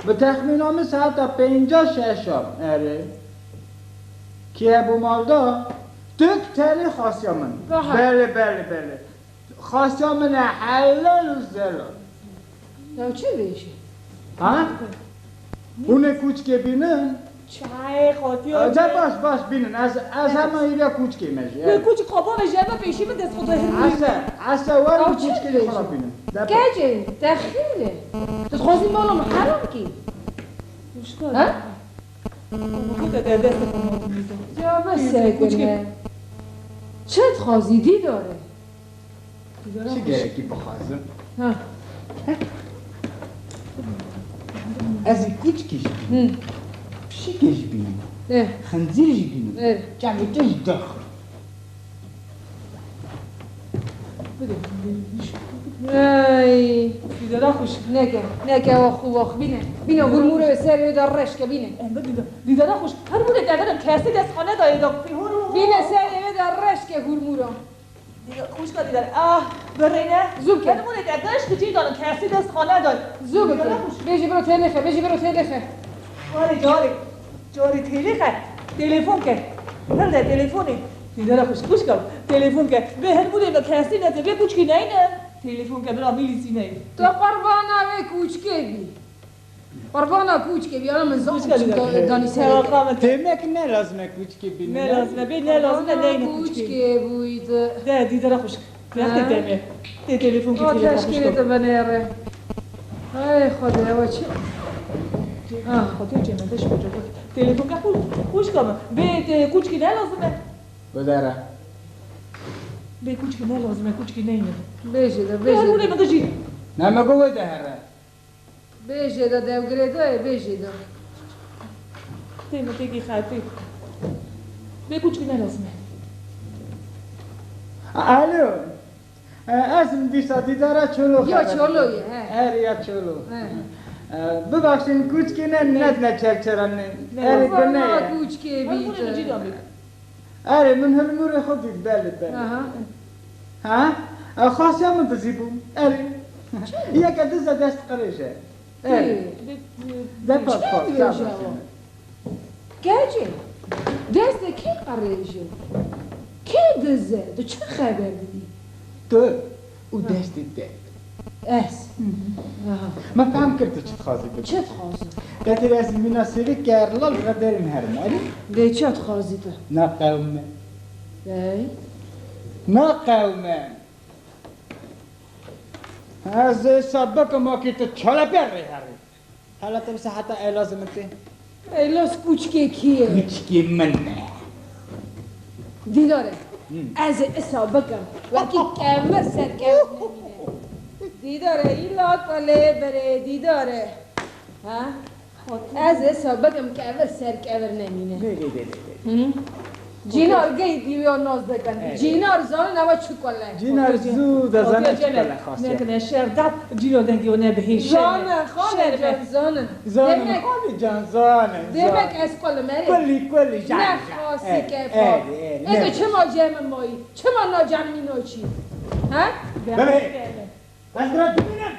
به تخمینام ساعت 56 آره که بو مالدا تک تلی خاصیامن راحت. بله خاصیامن حلال و زلال تو چه بیشی؟ ها؟ اونه کوچکه بینن چای خاطی جا باش بینن از همه ایریا کوچکه میشه وی کوچ قابا و جمع پیشی به دست خدا عسا ولی او چه کوچکه بیشی؟ خراب بینن گجه دخیله تو خوزی مالو محرم کی؟ مشکل ها؟ خود در دست خدا میزه یا بسه کنه چت خوزیدی داره؟ چه گرکی بخوازم؟ ها از کوچکش بینن پشکش بینن اه خنزیرش بینن اه جمعیتش داخل ای دیداره خوش نگه و خوب بینه گرمورو به سری در رشک بینه دیداره خوش هر بوده دادرم کسی دست خانه دایی دا بینه سری در رشک گرمورو خوش که دیداره برینه زوب که. هر بوده دادرش که چی دارن کسی دست خانه دایی زوب که بیجی برو تلخه جاری تلیخه تلفن که هر ده تلفنی دیداره خوش کن تلفن که به هر بوده با کسی نده به کوچکی نه تلفن که برا میلیسی نه تو قربانا به کوچکه بی قربانا کوچکه بی آنم زن دانی سری تیمک نه لازمه کوچکی بینن نه لازمه بی نه لازمه نه اینه کوچکی کوچکه بوید ده دیداره خوش وقتی دمه ته تلفن که تلفن خوش تشکیل تو بنیره ای خدا و چی خاطر جنتش کجا بود تلفن که خوش کنم به کوچکی نه لازمه بداره به کوچکی نه لازمه کوچکی نه اینه بیجی دا به هر بوده بیجی مگه جی نمگو بداره بیجی دا دوگریده بیجی دا تیمه تیگی خاطی به کوچکی نه لازمه الو اسم بیساتی داره چلو یا چلویه یا چلو ببخشین کوچکی نه چرچرانه اره قربانا کنه کوچکه هر بوده جی بید دامی اره من هرمور خود دید بله ها خاصی هم تزیبون اره یک دست قریشه اره دفت گجه دست کی قریشه کی دزه تو چه خبر بودی؟ تو او دست دید اس ما فهم کرد چت خازی بود چت خازی؟ دتی از مناسبی کرلال قدرین هرم اره ده چت خازی تو؟ نه قومه ای نه قومه از سبک ما که تو چلا پر رही هره حالا تو بس حتی ایلاز منته ایلاس کوچکه کیه؟ کوچکی منه دیداره از اصابکم وکی کمر سرکم نمینه دیداره ایلا کله بره دیداره ها از اصابکم کمر سرکم نمینه جینار گی دیویا ناز دکن جینار زان نوا چکله جینار زود از آن چکله خاصی نکنه شهر داد جینو دنگی و نبهی زانه خانه جان زانه زانه خالی جان زانه demek اسکول مری کلی جان نه خاصی که پا اینو چه ما جمع مایی چه ما ناجمعی نوچی ها؟ بله از را ببینم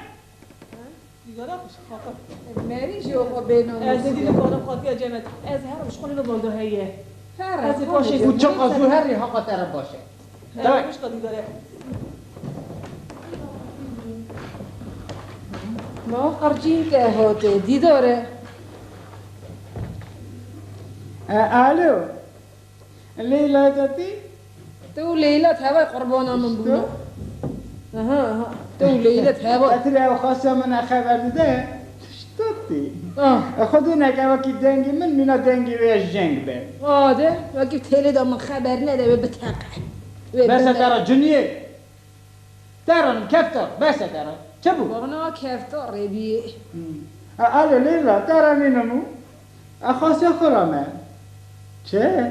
مری جو خو بینون از دیدی بالا خاطی جمعت از هر مشغولی رو بالده هیه از فرق باشه او چه قضو هری حقا تر باشه مش قدی داره ما خرجین که هاته دی داره الو لیلا جاتی تو لیلا تهوای قربانا من بوده آها تو لیلا تهوای اتری او خاصی من خبر دیده شتوتی خودی نگه وکی دنگی من مینا دنگی ویش جنگ به آده وکی تیلی دا من خبر نده به بتقه بس ترا جنیه ترانم کفتار بس ترا چه بود؟ بانا کفتار بیه الو لیلا ترا مینمو خاصی خورامه چه؟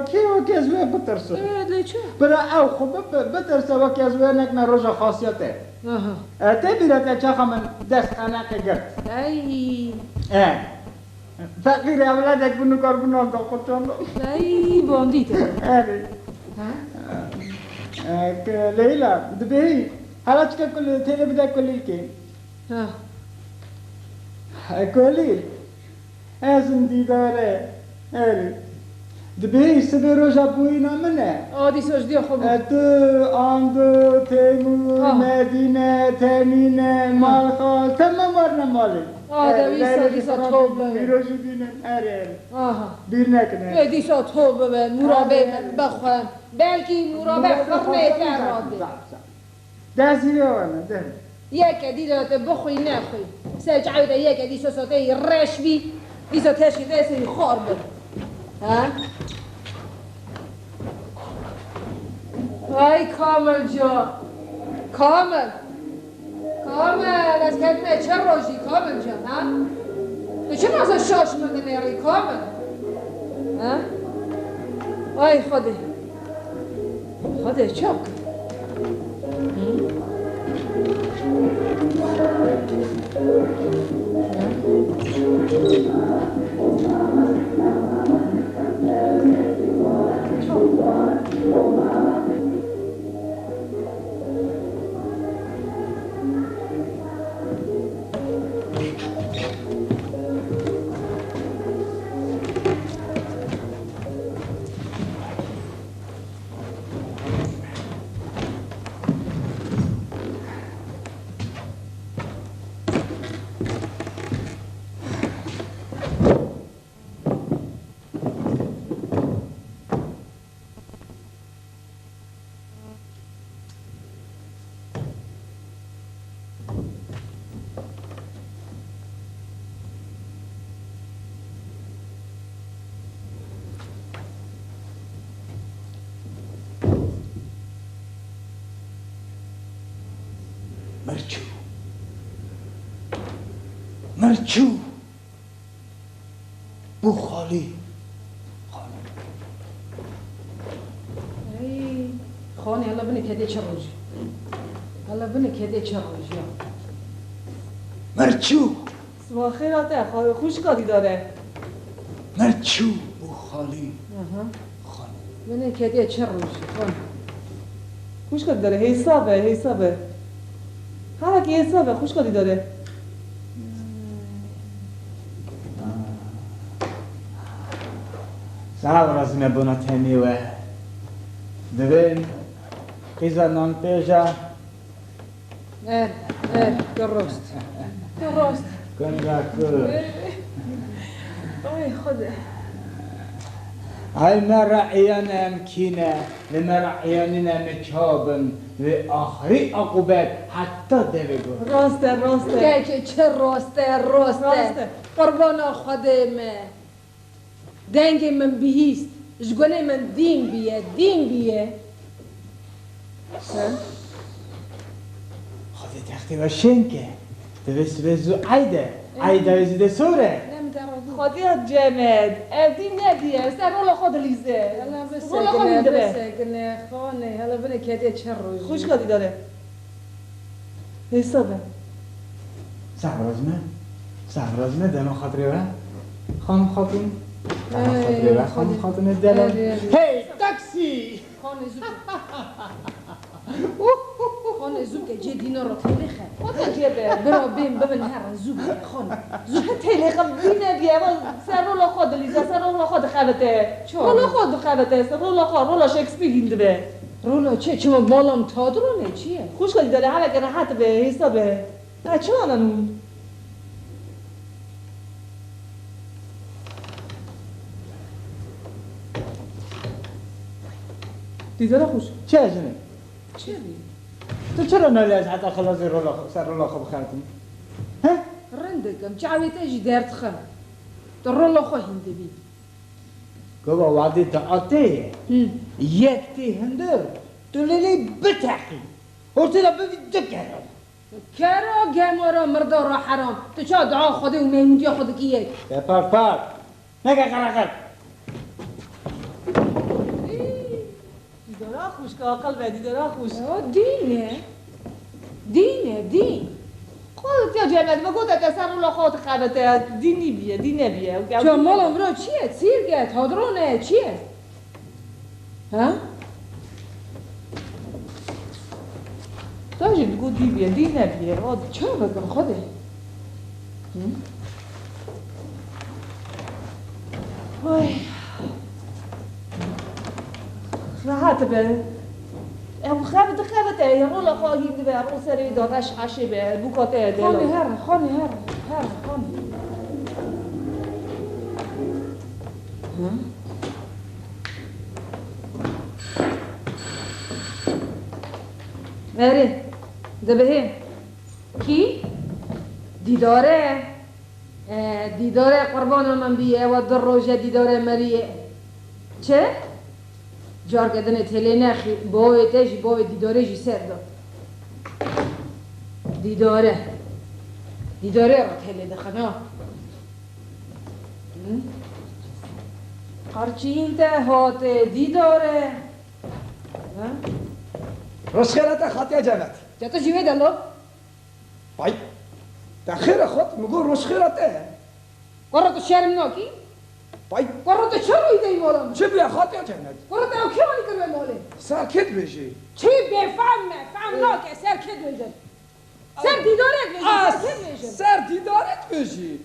کی وکی از وی بترسه لیچه برا او خوب بترسه وکی از وی نکنه روژا خاصیته تی بیرته چه من دست خانه گرد ای فقیر اولادک بنو کار بنو دا خودشان ای باندیته لیلا دبی حالا چکه کلی تیره بده کلی که کلی از این دیداره دبی سبی روژا بوینا منه آدی سجدی خوب تو آندو تیمور مدینه تمینه مالخال تمام ورنه مالی آده دیسا توبه بیروشو دینه اره آها بیر نکنه دیسا توبه به مرابه بخورم بلکی مرابه فرمه تراده دستی بیاوانه ده یک دیده بخوی نخوی سجعوده یک دیسا ساته رش بی دیسا تشکی دستی خار بود ها؟ ای کامل جا کامل از کلمه چه روشی کامل جان ها؟ تو چه نازه شاش مده نیاری کامل ها؟ ای خوده چک مرچو بو خالی ای خانه الله بینه کده چه روشی الله بینه کده چه روشی مرچو صبح خیراته خوش کاری داره مرچو بو خالی بینه کده چه روشی خانه خوش کاری داره حسابه هر کی حسابه خوش کاری داره صبر از نبونا تمیوه ببین قیزا نان پیجا درست کنگا کو ای خدا های مرعیانم کینه و مرعیانم مکابن و آخری عقوبت حتی دوگو راسته که چه راسته قربان خودم دنگ من بیست جگونه من دین بیه خودی تختی و شنکه دوست بزو عیده وزیده سوره خودی جمد ادی ندیه سر رولا خود لیزه رولا خود میده بسکنه خانه حالا بله کدیه چه روزی خوش کادی داره حسابه سهرازمه دم خاطره و خانم خاتون خاطره و خانم خاتون دلم هی تاکسی خانه زوب که جدی نرو خیلی خیلی خود جبه برو بیم ببین هر زوب خانه تیلی خب بینه بیه سر رولا خود لیزه سر رولا خود خبته رولا خود خبته سر رولا شکسپیر هینده به رولا چه ما بالام تادرونه چیه خوش کادی داره همه که راحت به حسابه چه آنانون دیداره خوش چه ازنه؟ چه بی؟ تو چرا نالی از حتی خلاص سر رولا خوب خردیم؟ ها؟ رندگم جاویت ایجی درد خم تو رولا خو هنده بی گوه وعدی تا آتیه یک تی هندر تو لیلی بتحقی هرتی دا ببی دکره کرا گمارا مردارا حرام تو چا دعا خوده و میموندی خود کی یک پر نگه قرقر دیداره خوش که آقل به دیداره خوش دین خودت یا جمعت بگو که سر رولا خود خبته دینی بیه چه مالم رو چیه؟ سیرگه تادرونه چیه؟ ها؟ داشتی بگو دی نبیه چه بگم خوده؟ وای راحت به خبته یه رولا خواهی به رو سری دادش عشی به بوکاته دلو خانه مری دبهی کی؟ دیداره قربان من بیه و در روژه دیداره مریه چه؟ جار کردن تله نخی باوی تشی باوی دیداره جی سر داد دیداره را تله دخنا هرچی ته هات دیداره رشخیرت خاطی جمعت جاتا جیوه دلو بای تخیر خود مگو رشخیرته قرر تو شرم ناکی بای قرر تو چرا ایده ای مالم چه بیا خاطی جمعت قرر تو کیانی کرده ماله ساکت بشی چی فهم ناکه سر کد بشه سر دیدارت بشه سر دیدارت بشی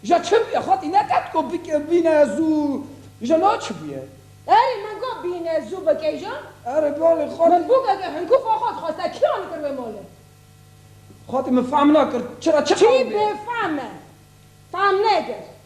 جا چه بیا خاطی نکت کو بینه ازو جا نا چه بیا اری من گو بینه زو بکی جان اره بالی خاطی من بوگه که هنگو فاخات خواسته کیانی کرده ماله خاطی من فهم نکرد چرا چه چی فهم نکرد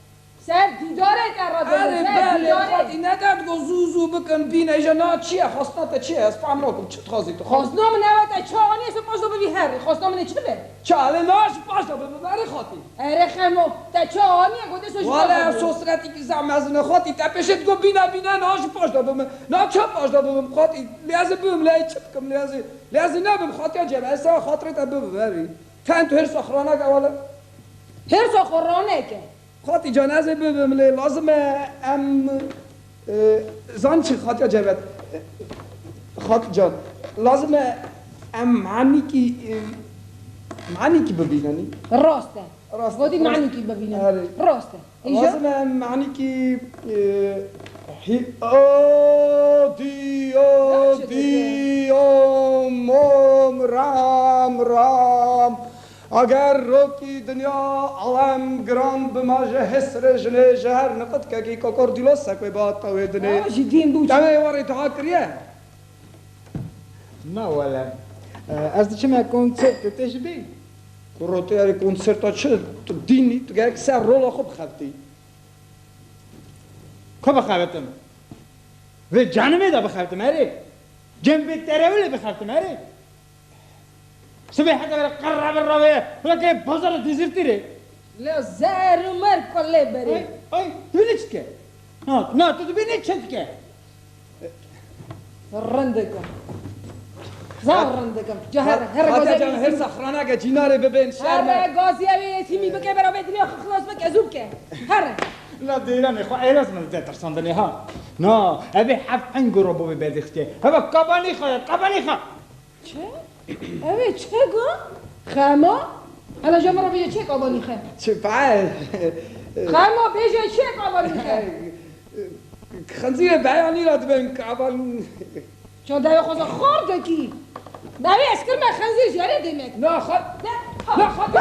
سر دیدارت را اره بله خاطی نکت کو زو بکن بینه جا نا چیه خواستنات چیه از فهم نکرد چه تخوازی تو خواستنام نوات چاقانی است پاش دو ببی هر خواستنام نه چه به چاله ناش پاش دو ببری خاطی اره خمو تا چاقانی گوده سوش والا سوسرتی که زمزن خاطی تپشت گو بینه ناش پاش دو ببم نا چه پاش دو ببم خاطی لیازه ببم لی چه بکم لیازه نبم خاطی جمع اصلا خاطرت ببری تن تو هر سخرانه که والا هر سخرانه که خاطی جان از ببم لی لازمه زن چی خاطی جمعت خاطی جان لازمه معنی کی ببیننی راسته گودی راست. معنی کی ببینم آره. راسته اینجا لازمه معنی کی دی اوم رام اگر روکی دنیا علم گران بماجه حسر جنه جهر نقد که کی ککر دیلو سکوی بات تاوی دنه جدین بود تمه واری تا کریه نه ولا از چه کنسرت تشبی روتی اری کنسرت چه دینی تو گرک سر رولا خوب خبتی که بخوابتم و جانمه دا بخوابتم اره جنب تراوله بخوابتم اره صبح حتى قرب الربيع ولكن بازار تزرتي ري لا زهر مر كله بري اي تبينيشك نا تبينيش شتك رندكم زهر رندكم جهر هر جان هر سخرانه که جیناره ببین شرم هر غازی یتیمی بکه برا بدری خلاص بک ازوب که هر لا دیرانی خو ایراز من ده ترساندنی ها نه ابی حف انگورو بو بدیخته هوا کابانی خو چه؟ اوه چه گو؟ خما؟ حالا جمع رو بیه چه کابانی خه؟ چه بعد خما بیجه چه کابانی خه؟ خنزیر بیانی را دبن کابان چون دیو خوزا خورده کی؟ باوی اسکر من خنزیر جاره دیمک نه خود نه خود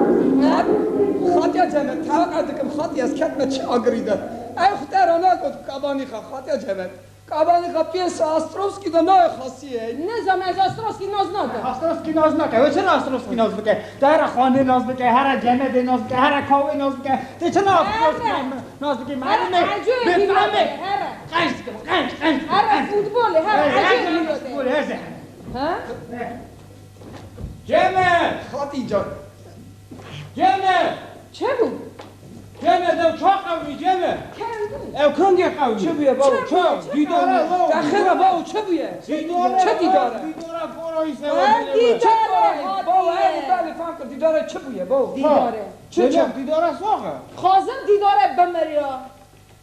خاطر جمعت خاطر جمعت توقع دکم خاطی از کتمت چه آگریده ای خطر آنها گفت کابانی خواه خاطر جمعت کابانی خواه پیس آستروفسکی دا نای خاصیه نظام از آستروسکی ناز نکه آستروسکی ناز نکه و چرا آستروسکی ناز بکه در خانه ناز بکه هر جنده ناز بکه هر کاوه ناز بکه تو چرا آستروسکی ناز بکه معلومه بفهمه قنش هر فوتبال هر عجیب فوتبال هزه ها جمع خاطی جان جمع چه بود؟ جمع دو چه قوی جمع او کندی قوی چه بیه باو چه دیداره دخیره باو چه بیه دیداره چه دیداره دیداره فورایی چه سوال دیداره باو ای بله فهم کن دیداره چه بیه باو دیداره چه دیداره ساخه خازم دیداره بمریا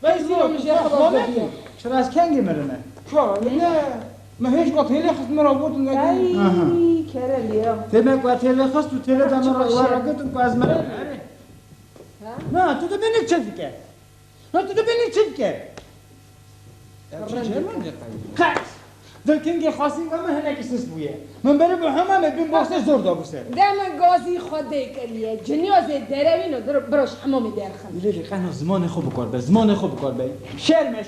بیزیرو میشه خلاص بگیر چرا از کنگی مرنه چرا نه ما هیچ وقت هیلی خست مرا بود نگی ای کرلیا demek var tele khas tu tele da mara wara gutun ko az mara نه تو ببینی چه فکر نه تو ببینی چه فکر خاص دلکنگی خاصی و من هنگی سست بویه من برای به همه بین باخته زور دا بوسه دم گازی خوده کلیه جنیاز دروینو براش حمامی درخم لیلی قنا زمان خوب بکار به زمان خوب بکار به شرمه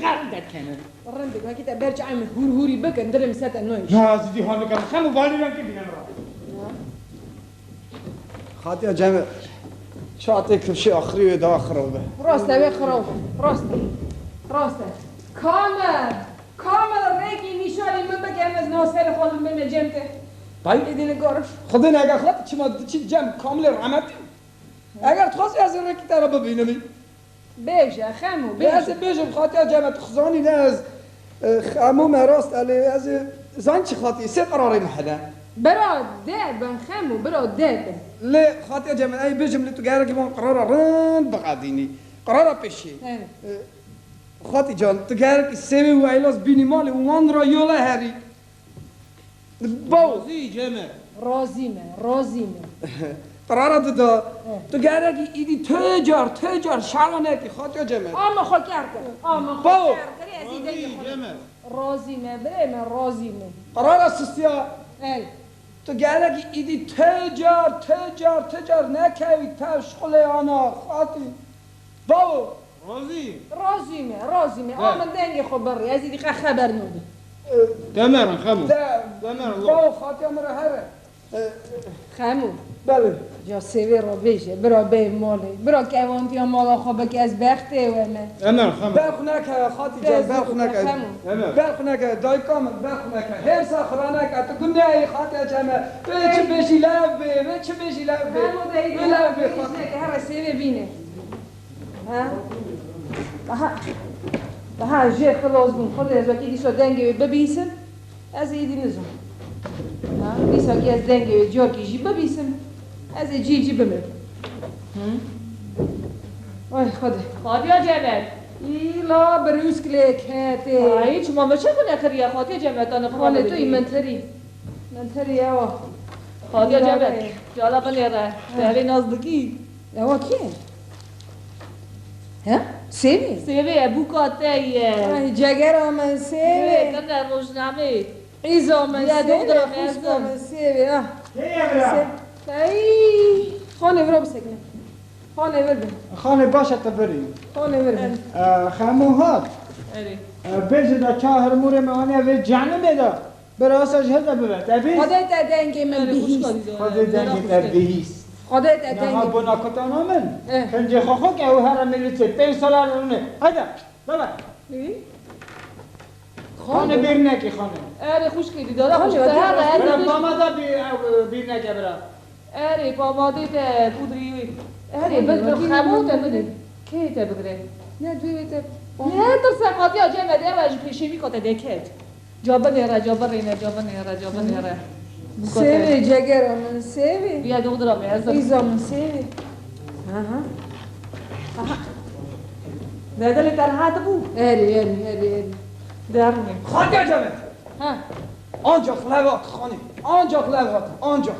خردت کنه رندك هكذا برجع عم هوري بكن درم ساتا نويش نه از دی هانو کن خمو والی رنگ بینم را خاطر جمع شاطئ كرشي آخری و دا خرابه راسته بي خراب راسته كامل ريكي نشاري من بكن از ناصر خانم من جمته طيب ایدین گارش خدا نگه خاطر چما چی جمع کامل رحمت اگر تخواست از رکی ترا ببینمی بیجه خمو بیجه بیجه خاطر جمع تخزانی نه از خمو مراست علی از زن چی خاطی سه قراری محله برا دابن خمو برا دابن لی خاطر جمع ای بیجم لی تو گره که من قرار رند بقدینی قرار پیشی خاطی جان تو گره که سوی و ایلاز بینی مالی وان را یوله هری بازی جمع رازیمه قرار دا تو گره که ایدی تجار شغانه که خاطر جمع آما خو کرده بازی جمع رازیمه بریم رازیمه قرار سستیا ال تو گره که ایدی تجار نکوی تشغل آنا خاطی باو رازیمه آما دنگی خو بری از ایدی خبر نوده دمرن خمو باو خاطی امره هره خمو بله جا سوی رو بیشه برا بی مالی برا کوانتی ها مالا خوبه که از بخته و امر خمو برخو نکه خاطی جان برخو نکه دای کامل برخو نکه هر ساخرا نکه تو گنده ای خاطی جمع چه بشی لب خمو ده ایدی خاطی که هر سوی بینه ها جه خلاص بون خود از وکی دیسا دنگی ببیسم از ایدی نزم دیسا که از دنگی جاکی جی ببیسم از جی بمرد وای خدا خاطیا جمعت ایلا بروس کلیکته ای چما ما چه کنه خریا خاطیا جمعت آن خاله توی منتری اوا خاطیا جمعت جالا بلیره به نزدیکی اوا کیه ها سیوی ابو کاتیه ای جگر آمن سیوی کنه روزنامه ایز آمن سیوی ای خانه برو بسکنه خانه برو خانه باشه تا بریم خانه برو خموهات بیجه دا چهار موره مهانه و جانمه دا برای آساج هزا ببرد ابیز خدا تا دنگ من بهیست خدا دنگی در بهیست خودت نه اتنگی بنا کتانا من اه. کنجه خواه که او هر ملیته 5 سال رونه هیدا بابا خانه بیر نکی خانه اره خوش کردی دادا خوش خانه کردی ودی برم ماما دا بیر نکی برم اره پاماده ته پودری اره بگره خمو ته بده کی ته بگره نه دویت نه تو سقاطی آجه مده واج پیشی می کته دکت جابه نیره جابه نیره سیوی جگرم سیوی بیا دو درام از ایزام سیوی بدل تر هات بو اری درونی خاطی جمعه ها آنجا خلوات خانی آنجا خلوات آنجا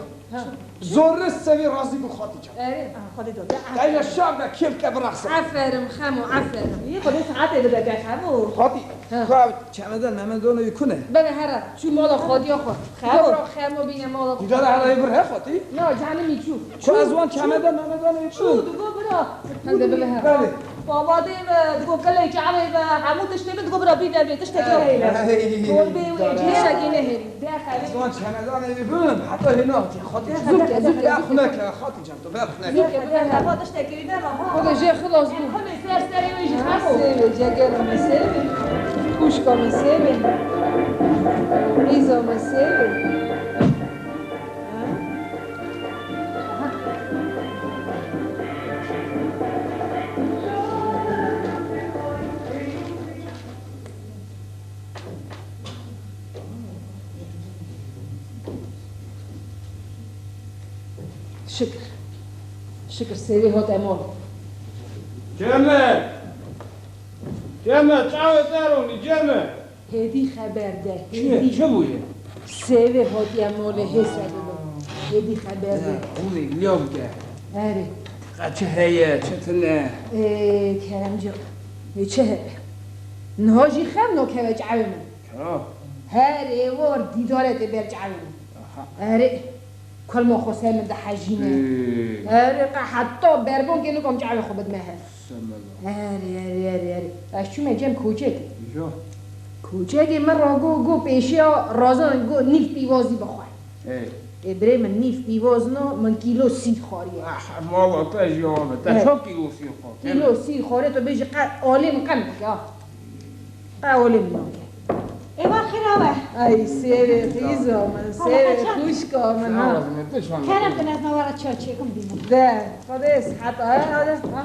زور سوی راضی بو خاطی جمعه اری خودی داده دیگه شام ده کیف که برقصه عفرم خمو عفرم یه خودی ساعت بده که خمو خاطی خواه چمدن ممدانو یکونه بله هر چون مالا خودی خود خمو خمو بینه مالا خود دیدار حالا بره خاطی نه جهنم میچو چو از وان چمدن ممدانو شو یکونه دگو برا هنده بله هر بله بابادی دگو کلی چعبه و حمودش نمی دگو برا بیدر بیتش تکیه تول بی و شگی نهری از وان چمدان یکونه حتی هینا خاطی زود به خونه که خاطی جمع تو به خونه که بده حمودش تکیه نه خود جه خلاص بود همه سرسری ویجی خمو سیوی جگرم سیوی کوشکام سیوی ایزام سیوی شکر سیوی هات امال جمع چاوه درونی جمع هدی خبر ده چیه؟ هدی چه بویه؟ سیوی هاتی امال حسد هدی خبر ده اونی لیام که اره چه هیه چه تنه کرم جا چه هبه نهاجی خم نو که بجعبه من هره وار دیدارت برجعبه من اره کل ما خوصه من ده حجینه اره حتی بربون که نکم جعبه خوبت مهر اره اشتو مجم کوچک کوچک من را گو پیشی رازان گو نیف بیوازی بخواه برای من نیف بیواز نه من کیلو سیر خوریه مالا تا جوابه تا چه کیلو سیر خورد؟ کیلو سیر خوره تو بیشی عالم قم که عالم ناکه ایوان خیراوه ای سیره خیزا من سیره خوشکا من ها کرم که از نوارا چاچه کم بیمون ده خودش حتی ها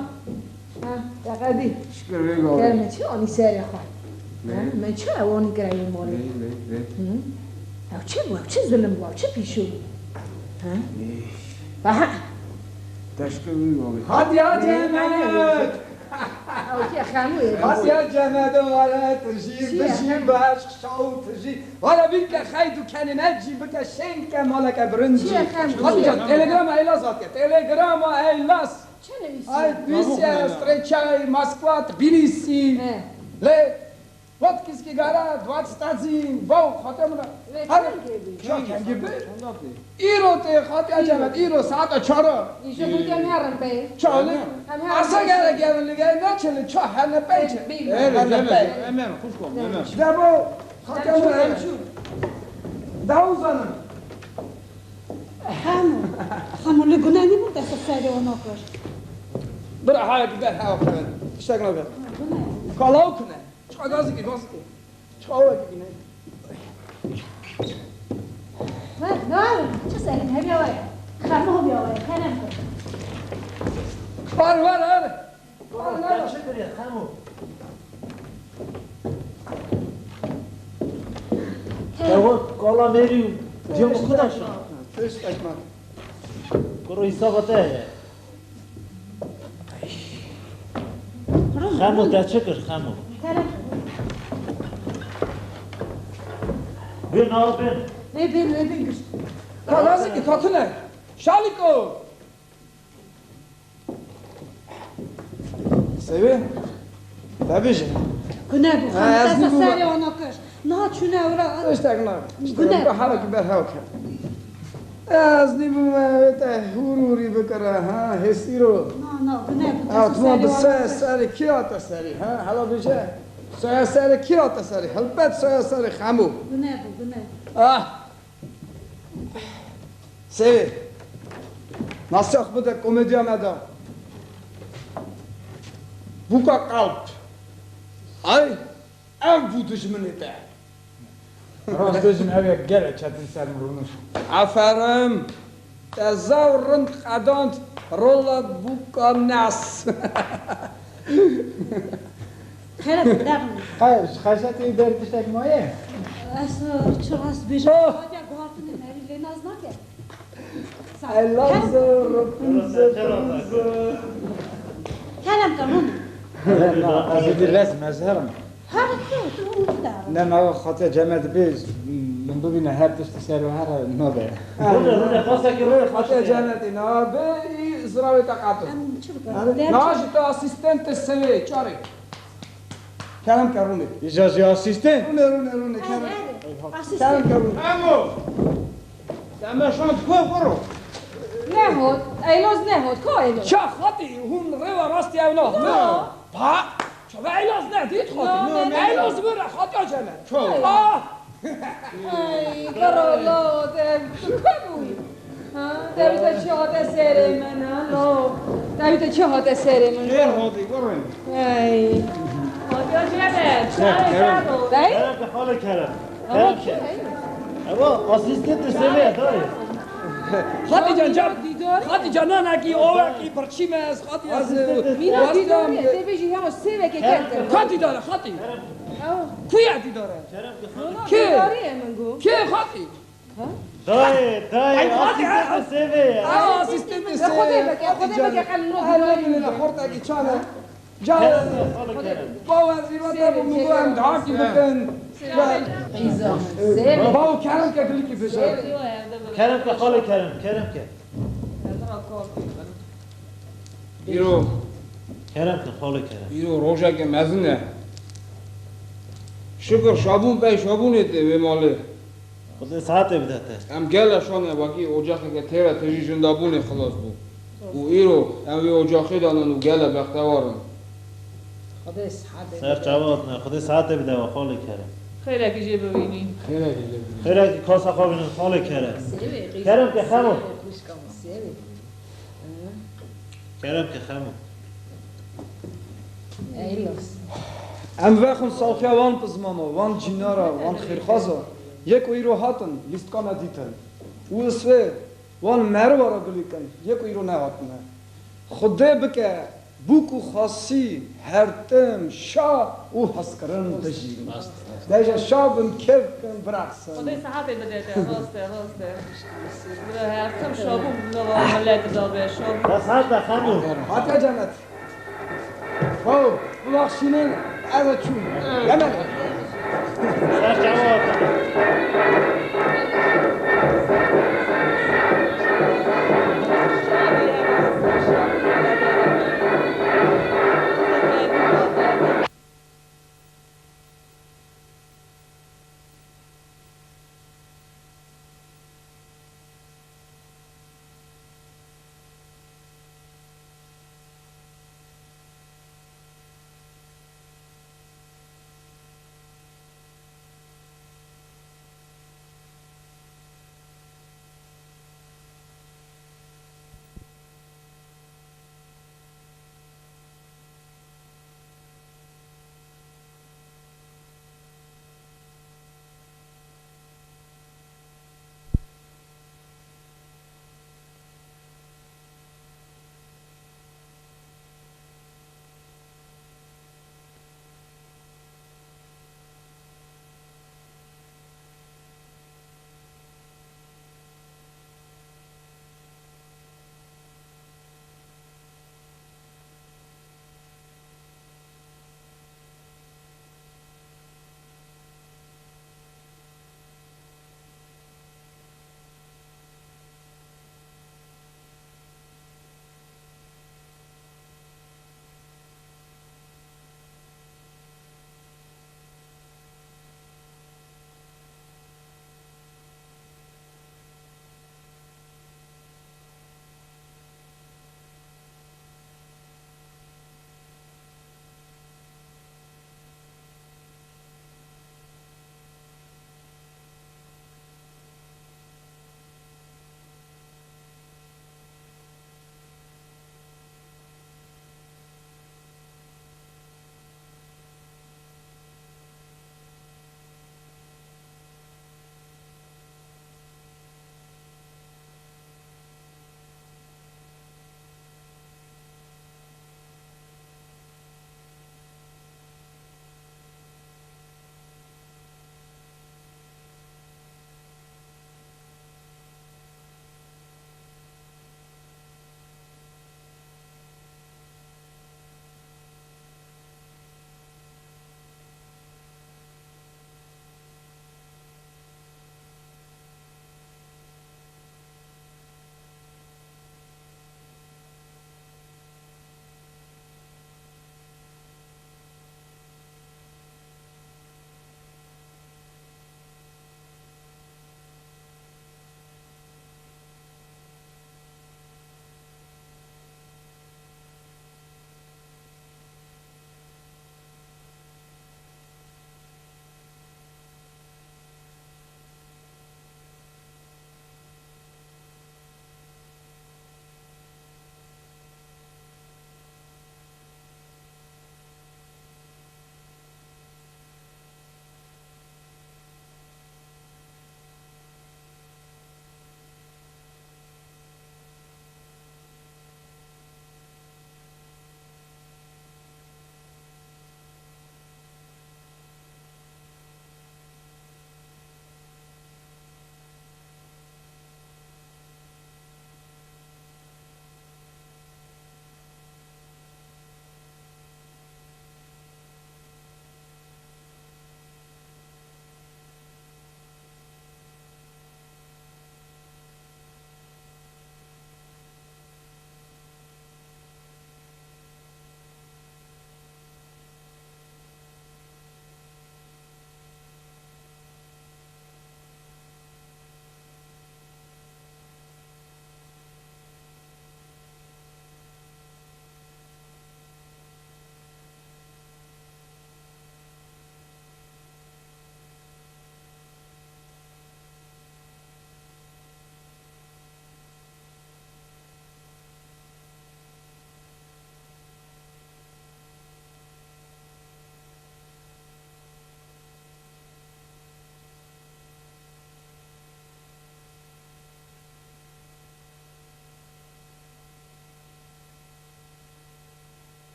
دقیقی شکر بگاه کرمه چه آنی سیره خواه من چه اوانی کرایی مالی او چه بو چه ظلم بو چه پیشو ها تشکر بگاه خاطی ها جمعه او که خمویه خاطی ها جمعه دواره ترشی بشی باش شاو ترشی والا بین که خیدو کنی نجی بکه شنگ که مالا که برنجی چیه خمویه؟ خاطی جان تلگرام ایلاس آت که تلگرام ایلاس چه نویسی؟ Aj, Rusija, Strečaj, Moskva, Tbilisi, le, Vodkijski gara, 20 stacji, wow, xotemra. Čo kengi be? Iro te xoti ajabat, iro saata 4. ایشو بودم هرم به Çole. Asa gara gelin lige ne çele ço hene peçe. امام خوش کن امام Debo xotemra emşu. Davuzanım. خمو لگونه نیمون دست سری اونا کش Bir hayat gider hava falan. İşte ne olur. Kalau kune. Çok gazı ki gazı ki. Çok ki ne. نه چه سری همی آوه خمو همی آوه کنم کن Var var. شکر یا خمو دوات کالا میری جمع خودشان Üst ekmek. برو حسابته خمو تا چکر خمو کنم بین آل بین نه بین گشت Gazı ki tatı ne? Şaliko. Sevi. Tabii ki. کنه بو خمو از دست نگو سری اونا کش نه چونه اورا İşte ekmek. İşte Güne. bu hala ki ber hava ki. Az ni bu te hururi bekara ha hesiro. نه نه کنه بو دست Atma سری da اونا sari kirata sari ha hala bize. Sari kirata sari. Halbet sari khamu. کنه بو کنه Ah. Sevi. ناسخ بده کمدیا مدا بوکا قلب ای ام بودش منیته راست دوزن اوی گله چتن سرم رونش عفرم تزورند قدانت رولا بوکا ناس خیلی بدرم خشت ای بردشتک مایه اصلا چرا از بیشتر یا گوهرتون نری لناز نکرد ایلاز رفوزه کلم تمام از ایدی رسم مزهرم هر تو اون بدرم نه ما خاطر جمعت بیز من ببینه هر تشت سر و هر ناده رونه خواسته که روی خاطر جنتی نا به زراوی تقاطع ام چرا بدرم ناش تو اسیستنت سوی چاری کلم کرونه اجازه آسیستن رونه کلم کرونه امو دمشان کو برو نهود ایلاز نهود کو ایلاز چه خاطی هون روا راستی او نه نه پا چه ایلاز نه دید خاطی ایلاز بره خاطی جنت چو ای کارولا کبوی دویت چهات سری من هلو دویت چهات سری من خیر هادی برو ای خاطر جنت چای کردو دای کرم که خاله کرم کرم که اما آسیستنت سویه داری خاطی جان جان دیداری خاطی جان نکی اوکی پرچیم از خاطی از مینا دیداری تی بیشی همه سیوه که کرد خاطی داره خاطی کویتی داره کی دیداری من گو کی خاطی دای آسیستنت سویه اسیستنت خدا بگه خلی نه خورتگی چانه جان با وزیرات با مگو هم داکی بکن با کلم که کلیکی فشار کرم که خاله کرم که ایرو کرم که خاله کرم ایرو روشا که مزنه شکر شابون بای شابونه ده به ماله خود ساعته بدهته ام گله شانه واقعی اجاقی که تیره تجی جندابونه خلاص بود و ایرو ام وی اجاقی دانن و گله بختوارن خدا سعاده سر جواد نه خود ساعته بده و خاله کرم خیلی اگه ببینیم خیلی که کاسا خوابینم خاله کرم کرم که خمو کرم که خمو ایلاز ام وخون سالخیا وان پزماما وان جینارا وان خیرخوازا یک ایرو هاتن لیست کانا دیتن او سوه وان مروارا گلیکن یک ایرو نه هاتنه خوده بکه بوکو خاصی هرتم شا او حسکرن دجی دیجا شا بن کف کن برقصن خدای صحت بده راسته بده هفتم شابون نوا ملت دابه شابون بس حد خمو حتی جنت باو بلاخشینه از چون یمن سر جواد